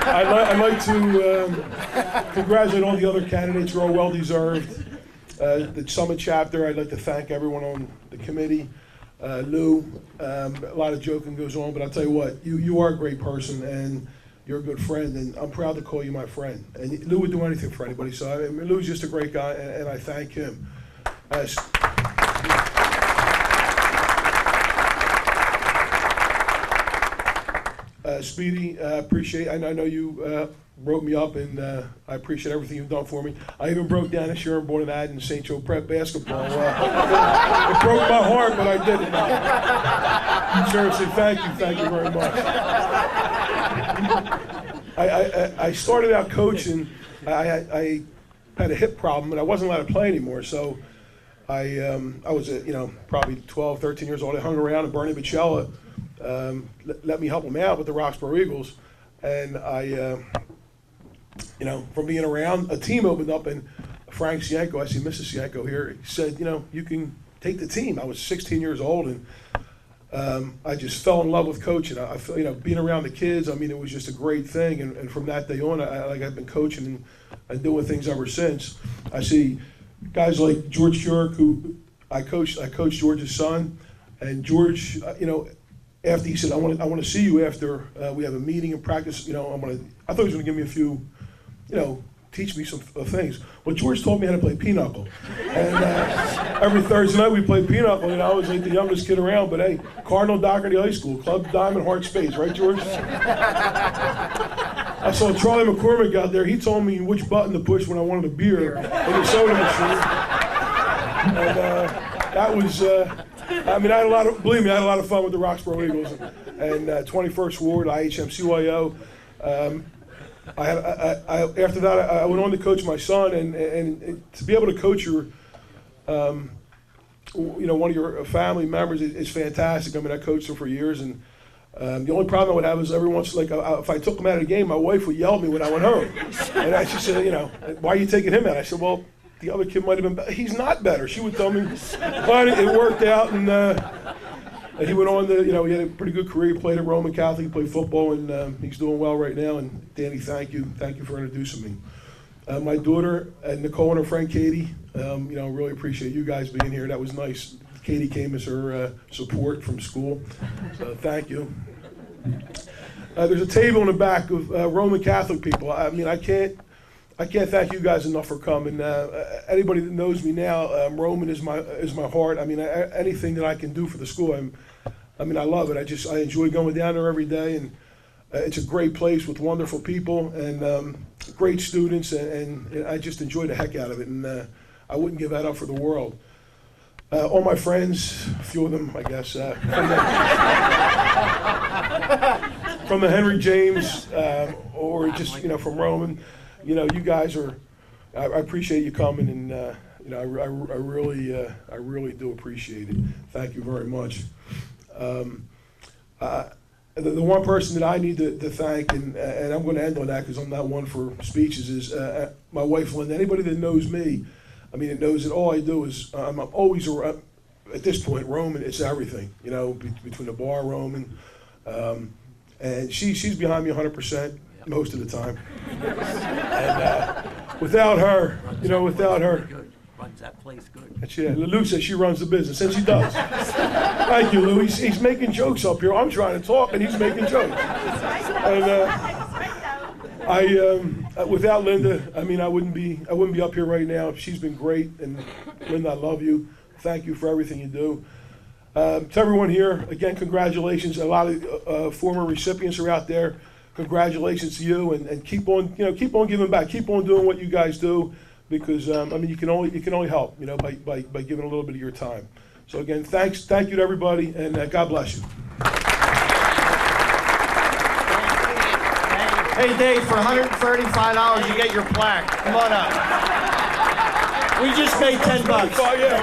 I'd like to congratulate all the other candidates who are well deserved. The Summit chapter, I'd like to thank everyone on the committee. Lou, a lot of joking goes on, but I'll tell you what, you are a great person, and you're a good friend, and I'm proud to call you my friend. And Lou would do anything for anybody, so Lou's just a great guy, and I thank him. Speedy, appreciate. I know you wrote me up, and I appreciate everything you've done for me. I even broke down this year and bought an ad in St. Joe Prep basketball. It broke my heart, but I did it. Seriously, thank you very much. I started out coaching. I had a hip problem, and I wasn't allowed to play anymore. So I was probably 12, 13 years old. I hung around, and Bernie Bicella let me help him out with the Roxborough Eagles, and I, from being around, a team opened up, and Frank Sienko, I see Mrs. Sienko here, he said, you can take the team. I was 16 years old, and I just fell in love with coaching. I feel, being around the kids, it was just a great thing, and from that day on, I've been coaching and doing things ever since. I see guys like George Keurig, who I coached George's son, and George, after he said, I want to see you after we have a meeting and practice, I thought he was going to give me a few, teach me some things. Well, George taught me how to play pinochle. And every Thursday night we played pinochle, and I was like the youngest kid around, but hey, Cardinal Doherty High School, Club Diamond Heart Spades, right, George? I saw Charlie McCormick out there. He told me which button to push when I wanted a beer in the soda machine. And that was... I had a lot of, believe me, I had a lot of fun with the Roxborough Eagles and 21st Ward, IHM-CYO. After that, I went on to coach my son, and to be able to coach your, one of your family members is fantastic. I coached him for years, and the only problem I would have is every once, if I took him out of the game, my wife would yell at me when I went home. And she said, why are you taking him out? I said, well, the other kid might have been better. He's not better. She would tell me, but it worked out, and he went on to, he had a pretty good career. He played at Roman Catholic, he played football, and he's doing well right now. And Danny, thank you for introducing me. My daughter, Nicole, and her friend Katie, really appreciate you guys being here. That was nice. Katie came as her support from school, so thank you. There's a table in the back of Roman Catholic people. I mean, I can't thank you guys enough for coming. Anybody that knows me now, Roman is my heart. I mean, anything that I can do for the school, I love it. I enjoy going down there every day, and it's a great place with wonderful people and great students, and I just enjoy the heck out of it, and I wouldn't give that up for the world. All my friends, a few of them, I guess, from the Henry James, or just, from Roman, you guys are, I appreciate you coming, and, I really do appreciate it. Thank you very much. The one person that I need to thank, and I'm going to end on that because I'm not one for speeches, is my wife, Linda. Anybody that knows me, it knows that all I do is, I'm always around, at this point, Roman, it's everything, between the bar, Roman, and she's behind me 100% most of the time. And without her, Runs that place good. that's it. Lou says she runs the business, and she does. Thank you, Lou. He's making jokes up here. I'm trying to talk, and he's making jokes. And without Linda, I wouldn't be up here right now. She's been great, and Linda, I love you. Thank you for everything you do. To everyone here, again, congratulations. A lot of former recipients are out there. Congratulations to you, and keep on giving back. Keep on doing what you guys do. Because you can only help, by giving a little bit of your time. So again, thank you to everybody, and God bless you. Hey, Dave, for $135, you get your plaque. Come on up. We just made $10. Oh, yeah.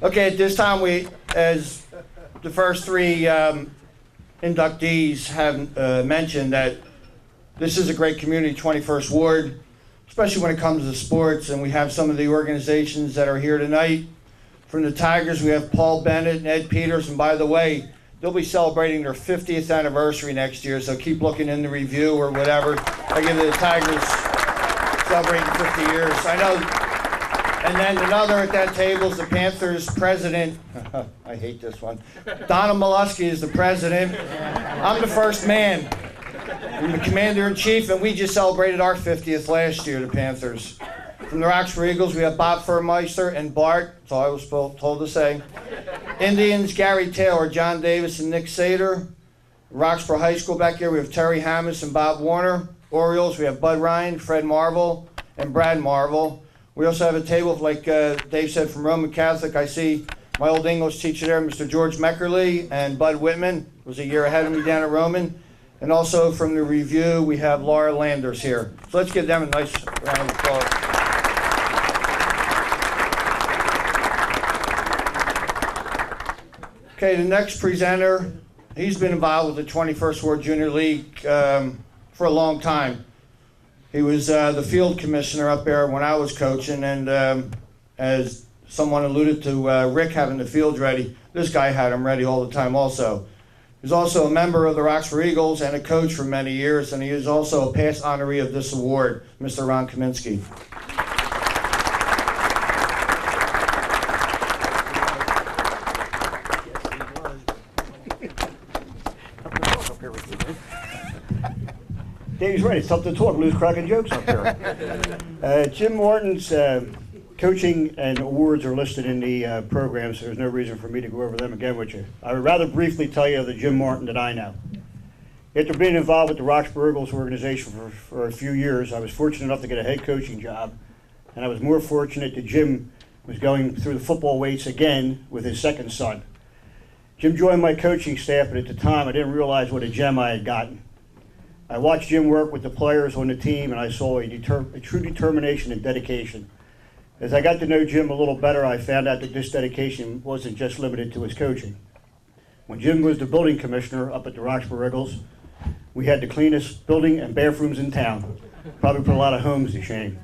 Okay, at this time, we, as the first three inductees have mentioned, that this is a great community, 21st Ward, especially when it comes to sports, and we have some of the organizations that are here tonight. From the Tigers, we have Paul Bennett and Ed Peters, and by the way, they'll be celebrating their 50th anniversary next year, so keep looking in the review or whatever. I give the Tigers celebrating 50 years. I know. And then another at that table is the Panthers president. I hate this one. Donald Molesky is the president. I'm the first man. I'm the commander-in-chief, and we just celebrated our 50th last year, the Panthers. From the Roxborough Eagles, we have Bob Furmeister and Bart. That's all I was told to say. Indians, Gary Taylor, John Davis, and Nick Sater. Roxborough High School back here, we have Terry Hammis and Bob Warner. Orioles, we have Bud Ryan, Fred Marvel, and Brad Marvel. We also have a table, like Dave said, from Roman Catholic. I see my old English teacher there, Mr. George Meckerly, and Bud Whitman was a year ahead of me down at Roman. And also from the review, we have Laura Landers here. So let's give them a nice round of applause. Okay, the next presenter, he's been involved with the 21st Ward Junior League for a long time. He was the field commissioner up there when I was coaching, and as someone alluded to Rick having the field ready, this guy had them ready all the time also. He's also a member of the Roxborough Eagles and a coach for many years, and he is also a past honoree of this award, Mr. Ron Kaminsky. Dave's right. It's tough to talk. Lou's cracking jokes up here. Jim Martin's coaching and awards are listed in the program, so there's no reason for me to go over them again with you. I would rather briefly tell you of the Jim Martin that I know. After being involved with the Roxborough Eagles organization for a few years, I was fortunate enough to get a head coaching job, and I was more fortunate that Jim was going through the football weights again with his second son. Jim joined my coaching staff, but at the time I didn't realize what a gem I had gotten. I watched Jim work with the players on the team, and I saw a true determination and dedication. As I got to know Jim a little better, I found out that this dedication wasn't just limited to his coaching. When Jim was the building commissioner up at the Roxborough Eagles, we had the cleanest building and bathrooms in town. Probably put a lot of homes to shame.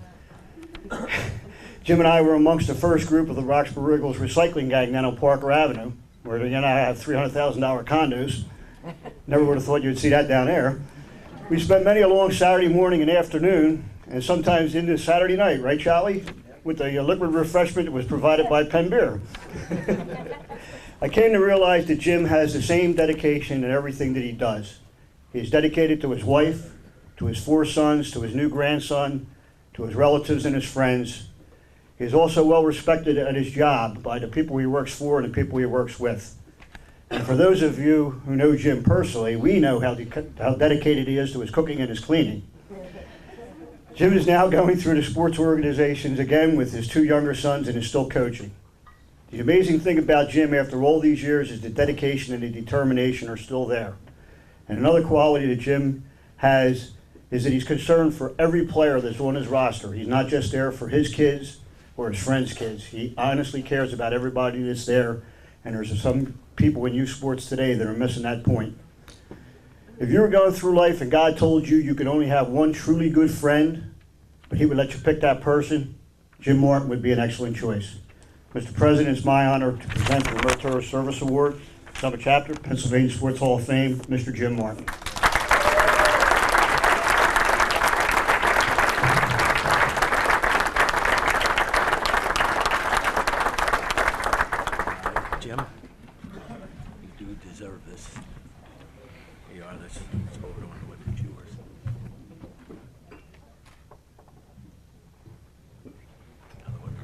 Jim and I were amongst the first group of the Roxborough Eagles recycling gang down on Parker Avenue, where I have $300,000 condos. Never would have thought you'd see that down there. We spent many a long Saturday morning and afternoon, and sometimes into Saturday night, right, Charlie? With the liquid refreshment that was provided by Penn Beer. I came to realize that Jim has the same dedication in everything that he does. He's dedicated to his wife, to his 4 sons, to his new grandson, to his relatives and his friends. He's also well respected at his job by the people he works for and the people he works with. And for those of you who know Jim personally, we know how dedicated he is to his cooking and his cleaning. Jim is now going through the sports organizations again with his 2 younger sons and is still coaching. The amazing thing about Jim after all these years is the dedication and the determination are still there. And another quality that Jim has is that he's concerned for every player that's on his roster. He's not just there for his kids or his friends' kids. He honestly cares about everybody that's there, and there's some people in youth sports today that are missing that point. If you were going through life and God told you you could only have one truly good friend, but he would let you pick that person, Jim Martin would be an excellent choice. Mr. President, it's my honor to present the Military Service Award, Summit Chapter, Pennsylvania Sports Hall of Fame, Mr. Jim Martin. Jim, you do deserve this. Here you are, let's hold on to it, it's yours. Another one.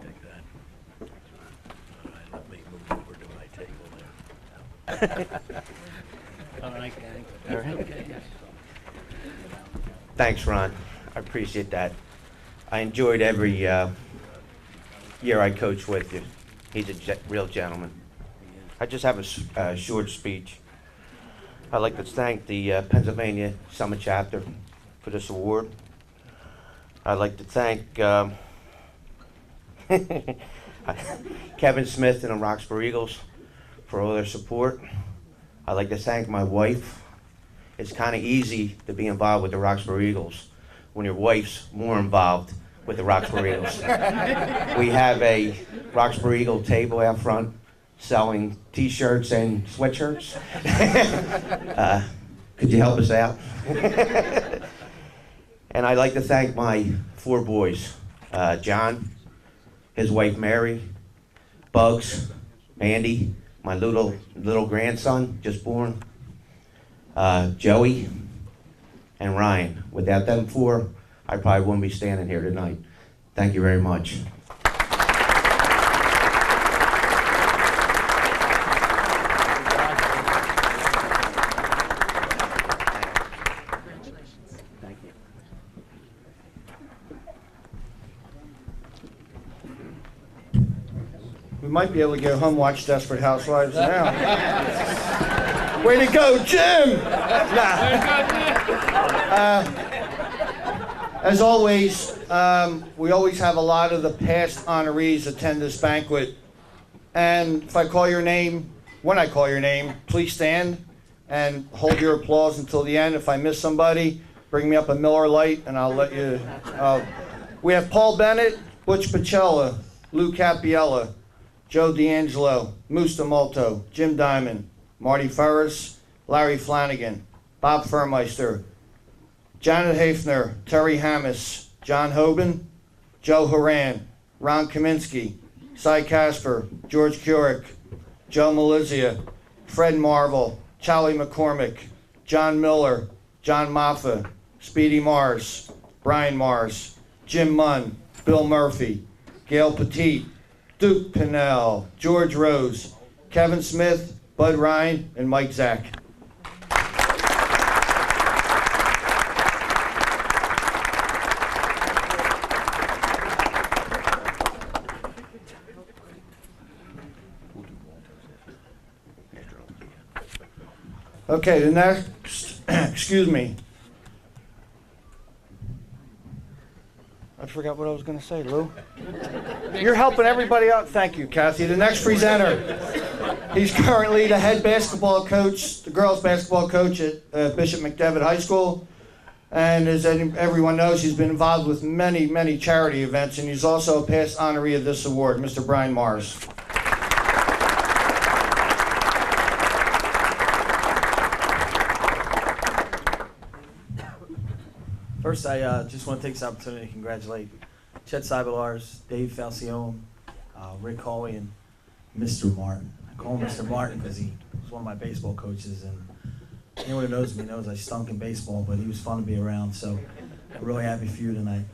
Take that. All right, let me move over to my table there. All right, gang. All right. Thanks, Ron. I appreciate that. I enjoyed every year I coached with you. He's a real gentleman. I just have a short speech. I'd like to thank the Pennsylvania Summit Chapter for this award. I'd like to thank Kevin Smith and the Roxborough Eagles for all their support. I'd like to thank my wife. It's kind of easy to be involved with the Roxborough Eagles when your wife's more involved with the Roxborough Eagles. We have a Roxborough Eagle table out front selling t-shirts and sweatshirts. Could you help us out? And I'd like to thank my 4 boys, John, his wife Mary, Bugs, Andy, my little grandson just born, Joey, and Ryan. Without them 4, I probably wouldn't be standing here tonight. Thank you very much. We might be able to go home and watch Desperate Housewives now. Way to go, Jim! As always, we always have a lot of the past honorees attend this banquet. And if I call your name, when I call your name, please stand and hold your applause until the end. If I miss somebody, bring me up a Miller Lite and I'll let you. We have Paul Bennett, Butch Pacella, Lou Capiella, Joe D'Angelo, Moose DeMolto, Jim Diamond, Marty Ferris, Larry Flanagan, Bob Furmeister, Janet Hafner, Terry Hammis, John Hoban, Joe Horan, Ron Kaminsky, Cy Casper, George Keurig, Joe Malizia, Fred Marvel, Charlie McCormick, John Miller, John Moffa, Speedy Mars, Brian Mars, Jim Munn, Bill Murphy, Gail Petit, Duke Pinnell, George Rose, Kevin Smith, Bud Ryan, and Mike Zach. Okay, the next, excuse me. I forgot what I was going to say, Lou. You're helping everybody out. Thank you, Kathy. The next presenter. He's currently the head basketball coach, the girls basketball coach at Bishop McDevitt High School. And as everyone knows, he's been involved with many, many charity events, and he's also a past honoree of this award, Mr. Brian Mars. First, I just want to take this opportunity to congratulate Chet Cybalars, Dave Falcione, Rick Hawley, and Mr. Martin. I call him Mr. Martin because he was one of my baseball coaches, and anyone who knows me knows I stunk in baseball, but he was fun to be around, so I'm really happy for you tonight.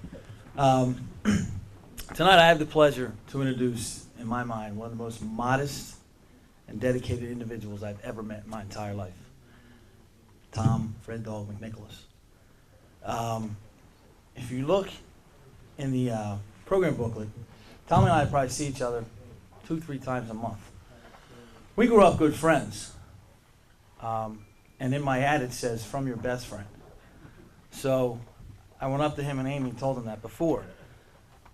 Tonight I have the pleasure to introduce, in my mind, one of the most modest and dedicated individuals I've ever met in my entire life. Tom Fred Dog McNicholas. If you look in the program booklet, Tom and I probably see each other 2-3 times a month. We grew up good friends. And in my ad it says, from your best friend. So I went up to him and Amy and told him that before.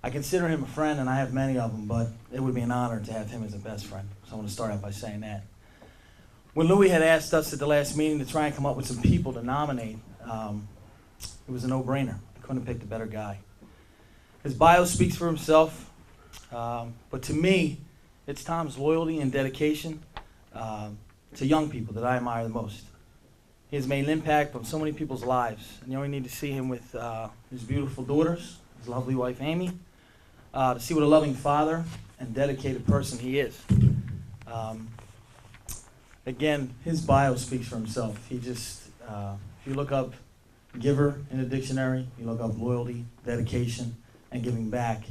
I consider him a friend, and I have many of them, but it would be an honor to have him as a best friend. So I want to start out by saying that. When Louis had asked us at the last meeting to try and come up with some people to nominate, it was a no-brainer. I couldn't have picked a better guy. His bio speaks for himself, but to me, it's Tom's loyalty and dedication to young people that I admire the most. He has made an impact on so many people's lives, and you only need to see him with his beautiful daughters, his lovely wife Amy, to see what a loving father and dedicated person he is. Again, his bio speaks for himself. He just, if you look up giver in a dictionary, you look up loyalty, dedication, and giving back,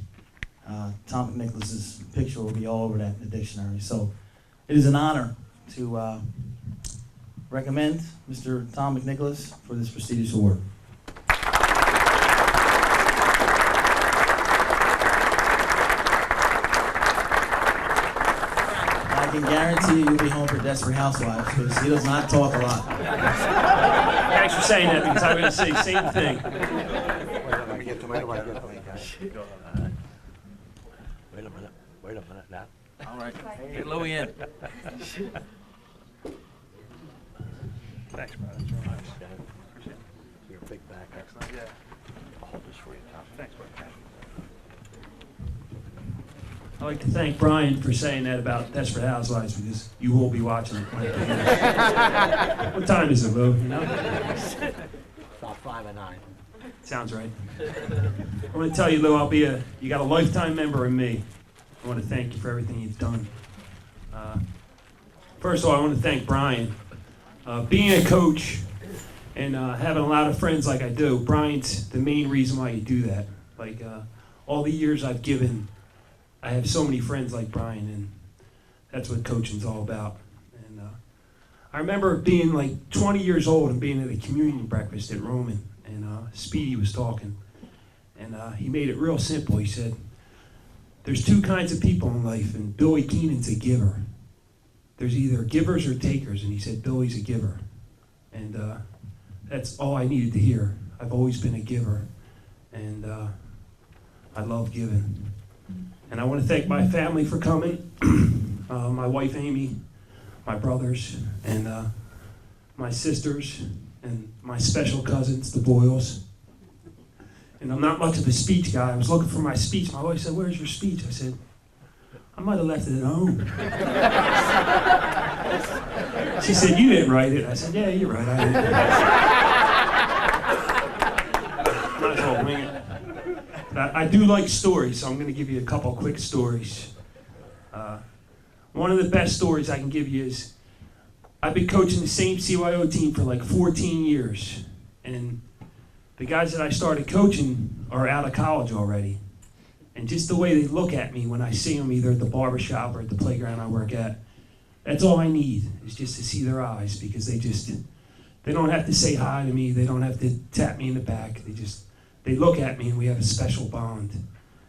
Tom McNicholas's picture will be all over that in the dictionary. So it is an honor to recommend Mr. Tom McNicholas for this prestigious award. I can guarantee you'll be home for Desperate Housewives because he does not talk a lot. Thanks for saying that because I'm going to say the same thing. Wait a minute now. All right, get Louie in. Thanks, bro. That's real nice. You're a big back. Excellent. Yeah. I'll hold this for you, Tom. Thanks, bro. I'd like to thank Brian for saying that about Desperate Housewives because you will be watching it. What time is it, Lou? You know? About 5 or 9. Sounds right. I want to tell you, Lou, you got a lifetime member in me. I want to thank you for everything you've done. First of all, I want to thank Brian. Being a coach and having a lot of friends like I do, Brian's the main reason why you do that. Like all the years I've given, I have so many friends like Brian, and that's what coaching's all about. And I remember being like 20 years old and being at a communion breakfast at Roman, and Speedy was talking, and he made it real simple. He said, there's two kinds of people in life, and Billy Keenan's a giver. There's either givers or takers, and he said Billy's a giver. And that's all I needed to hear. I've always been a giver, and I love giving. And I want to thank my family for coming, my wife Amy, my brothers, and my sisters, and my special cousins, the Boyles. And I'm not much of a speech guy. I was looking for my speech. My wife said, where's your speech? I said, I might have left it at home. She said, you didn't write it. I said, yeah, you're right, I didn't. Might as well wing it. I do like stories, so I'm going to give you a couple quick stories. One of the best stories I can give you is, I've been coaching the same CYO team for like 14 years. And the guys that I started coaching are out of college already. And just the way they look at me when I see them, either at the barbershop or at the playground I work at, that's all I need, is just to see their eyes, because they don't have to say hi to me, they don't have to tap me in the back, they look at me and we have a special bond. And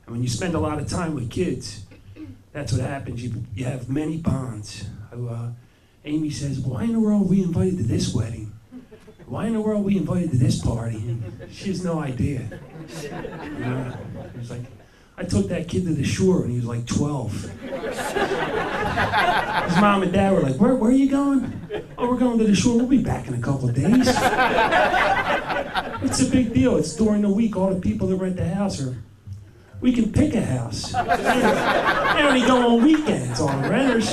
when you spend a lot of time with kids, that's what happens, you have many bonds. Amy says, why in the world are we invited to this wedding? Why in the world are we invited to this party? And she has no idea. It was like, I took that kid to the shore when he was like 12. His mom and dad were like, where are you going? Oh, we're going to the shore. We'll be back in a couple of days. It's a big deal. It's during the week. All the people that rent the house we can pick a house. They only go on weekends, all the renters.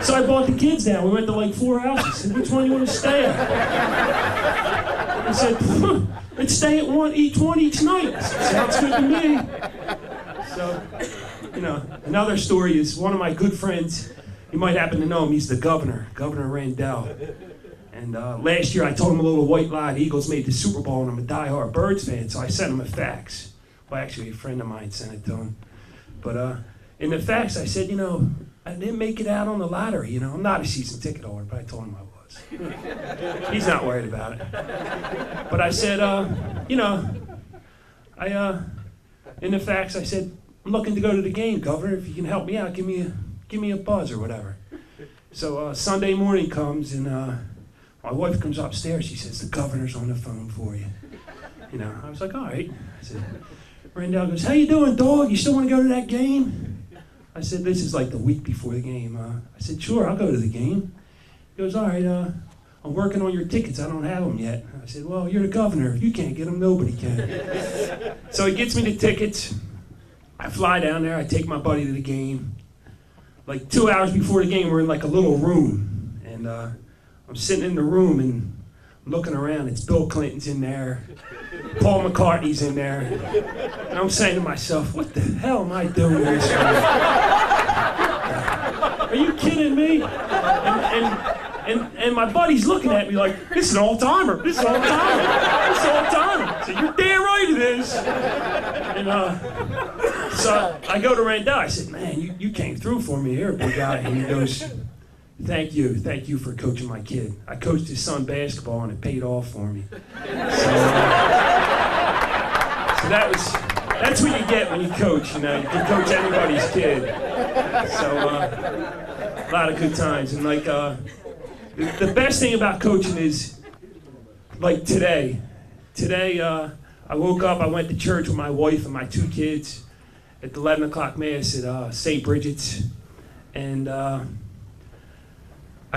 So I brought the kids down. We went to like 4 houses. Said, which one do you want to stay at? I said, let's stay at eat one each night. Sounds good to me. So, another story is one of my good friends. You might happen to know him. He's the governor, Governor Randall. And last year I told him a little white lie. The Eagles made the Super Bowl, and I'm a diehard Birds fan, so I sent him a fax. Well, actually, a friend of mine sent it to him. But in the fax, I said, I didn't make it out on the lottery. I'm not a season ticket holder, but I told him I was. He's not worried about it. But I said, in the fax, I said, I'm looking to go to the game, Governor. If you can help me out, give me a buzz or whatever. So Sunday morning comes, and my wife comes upstairs. She says, the governor's on the phone for you. I was like, all right. I said, Randall goes, how you doing, dog? You still want to go to that game? I said, this is like the week before the game. I said, sure, I'll go to the game. He goes, all right, I'm working on your tickets. I don't have them yet. I said, well, you're the governor. If you can't get them, nobody can. So he gets me the tickets. I fly down there. I take my buddy to the game. Like 2 hours before the game, we're in like a little room. And I'm sitting in the room and I'm looking around. It's Bill Clinton's in there. Paul McCartney's in there. And I'm saying to myself, what the hell am I doing this for? Are you kidding me? And my buddy's looking at me like, this is an all-timer. This is an all-timer. This is an all-timer. I said, you're damn right it is. And so I go to Randall. I said, man, you came through for me here, big guy. And he goes, thank you for coaching my kid. I coached his son basketball and it paid off for me. So that's what you get when you coach. You can coach anybody's kid. So a lot of good times. And like the best thing about coaching is like today. Today I woke up. I went to church with my wife and my 2 kids at the 11 o'clock mass at St. Bridget's, and I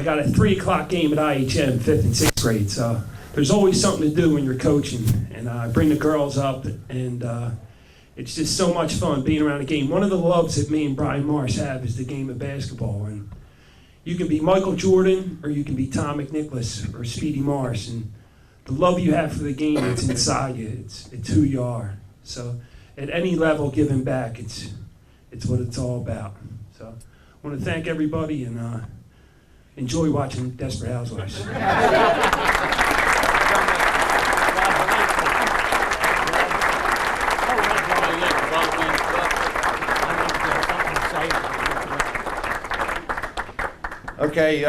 got a 3 o'clock game at IHM, 5th and 6th grade. So there's always something to do when you're coaching. And I bring the girls up, and it's just so much fun being around a game. One of the loves that me and Brian Morris have is the game of basketball. And you can be Michael Jordan, or you can be Tom McNicholas, or Speedy Morris. And the love you have for the game, it's inside you. It's who you are. So at any level, giving back, it's what it's all about. So I want to thank everybody, and enjoy watching Desperate Housewives. Okay,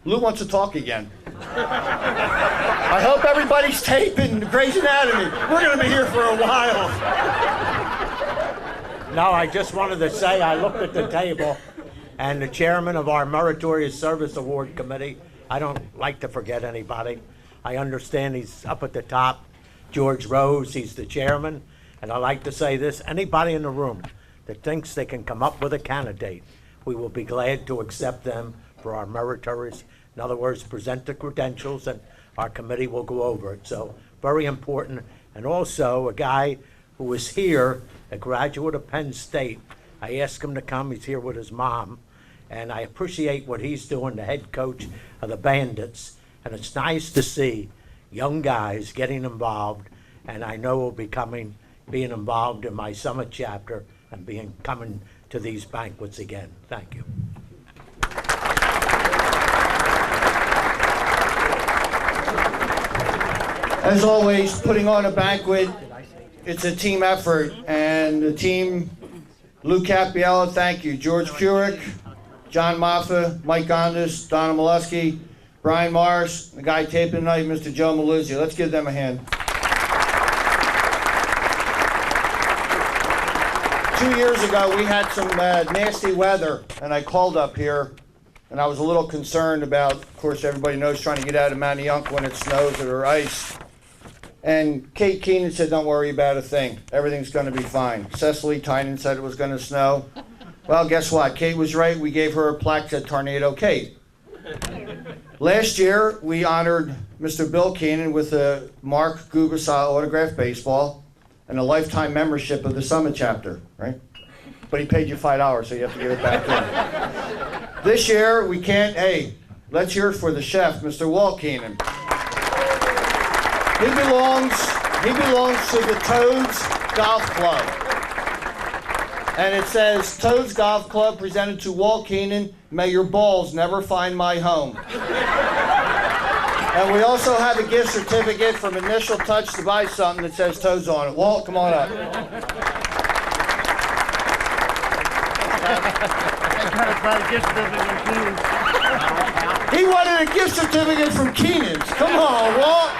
Lou wants to talk again. I hope everybody's taping Grey's Anatomy. We're going to be here for a while. No, I just wanted to say I looked at the table, and the chairman of our Meritorious Service Award Committee, I don't like to forget anybody. I understand he's up at the top. George Rose, he's the chairman. And I like to say this, anybody in the room that thinks they can come up with a candidate, we will be glad to accept them for our meritorious. In other words, present the credentials, and our committee will go over it. So very important. And also a guy who was here, a graduate of Penn State. I asked him to come. He's here with his mom. And I appreciate what he's doing, the head coach of the Bandits. And it's nice to see young guys getting involved. And I know will be being involved in my Summit chapter and coming to these banquets again. Thank you. As always, putting on a banquet, it's a team effort, and the team, Lou Capiella, thank you, George Keurig, John Maffa, Mike Gondis, Donna Molesky, Brian Morris, the guy taping tonight, Mr. Joe Melizio. Let's give them a hand. 2 years ago, we had some nasty weather, and I called up here, and I was a little concerned about, of course, everybody knows trying to get out of Manayunk when it snows or ice. And Kate Keenan said, don't worry about a thing. Everything's going to be fine. Cecily Tynan said it was going to snow. Well, guess what? Kate was right. We gave her a plaque that said Tornado Kate. Last year, we honored Mr. Bill Keenan with a Mark Gubasal autographed baseball and a lifetime membership of the Summit chapter, right? But he paid you $5, so you have to give it back to him. This year, we can't, hey, let's hear it for the chef, Mr. Walt Keenan. He belongs to the Toads Golf Club. And it says, Toads Golf Club presented to Walt Keenan, may your balls never find my home. And we also have a gift certificate from Initial Touch to buy something that says Toads on it. Walt, come on up. He wanted a gift certificate from Keenan's. Come on, Walt.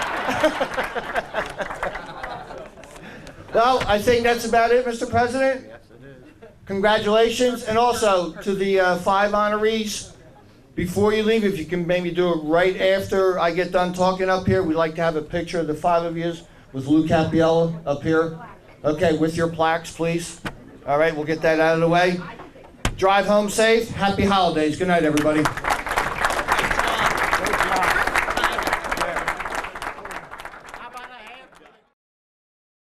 Well, I think that's about it, Mr. President. Congratulations, and also to the 5 honorees. Before you leave, if you can maybe do it right after I get done talking up here, we'd like to have a picture of the 5 of you with Lou Capiello up here. Okay, with your plaques, please. All right, we'll get that out of the way. Drive home safe. Happy holidays. Good night, everybody.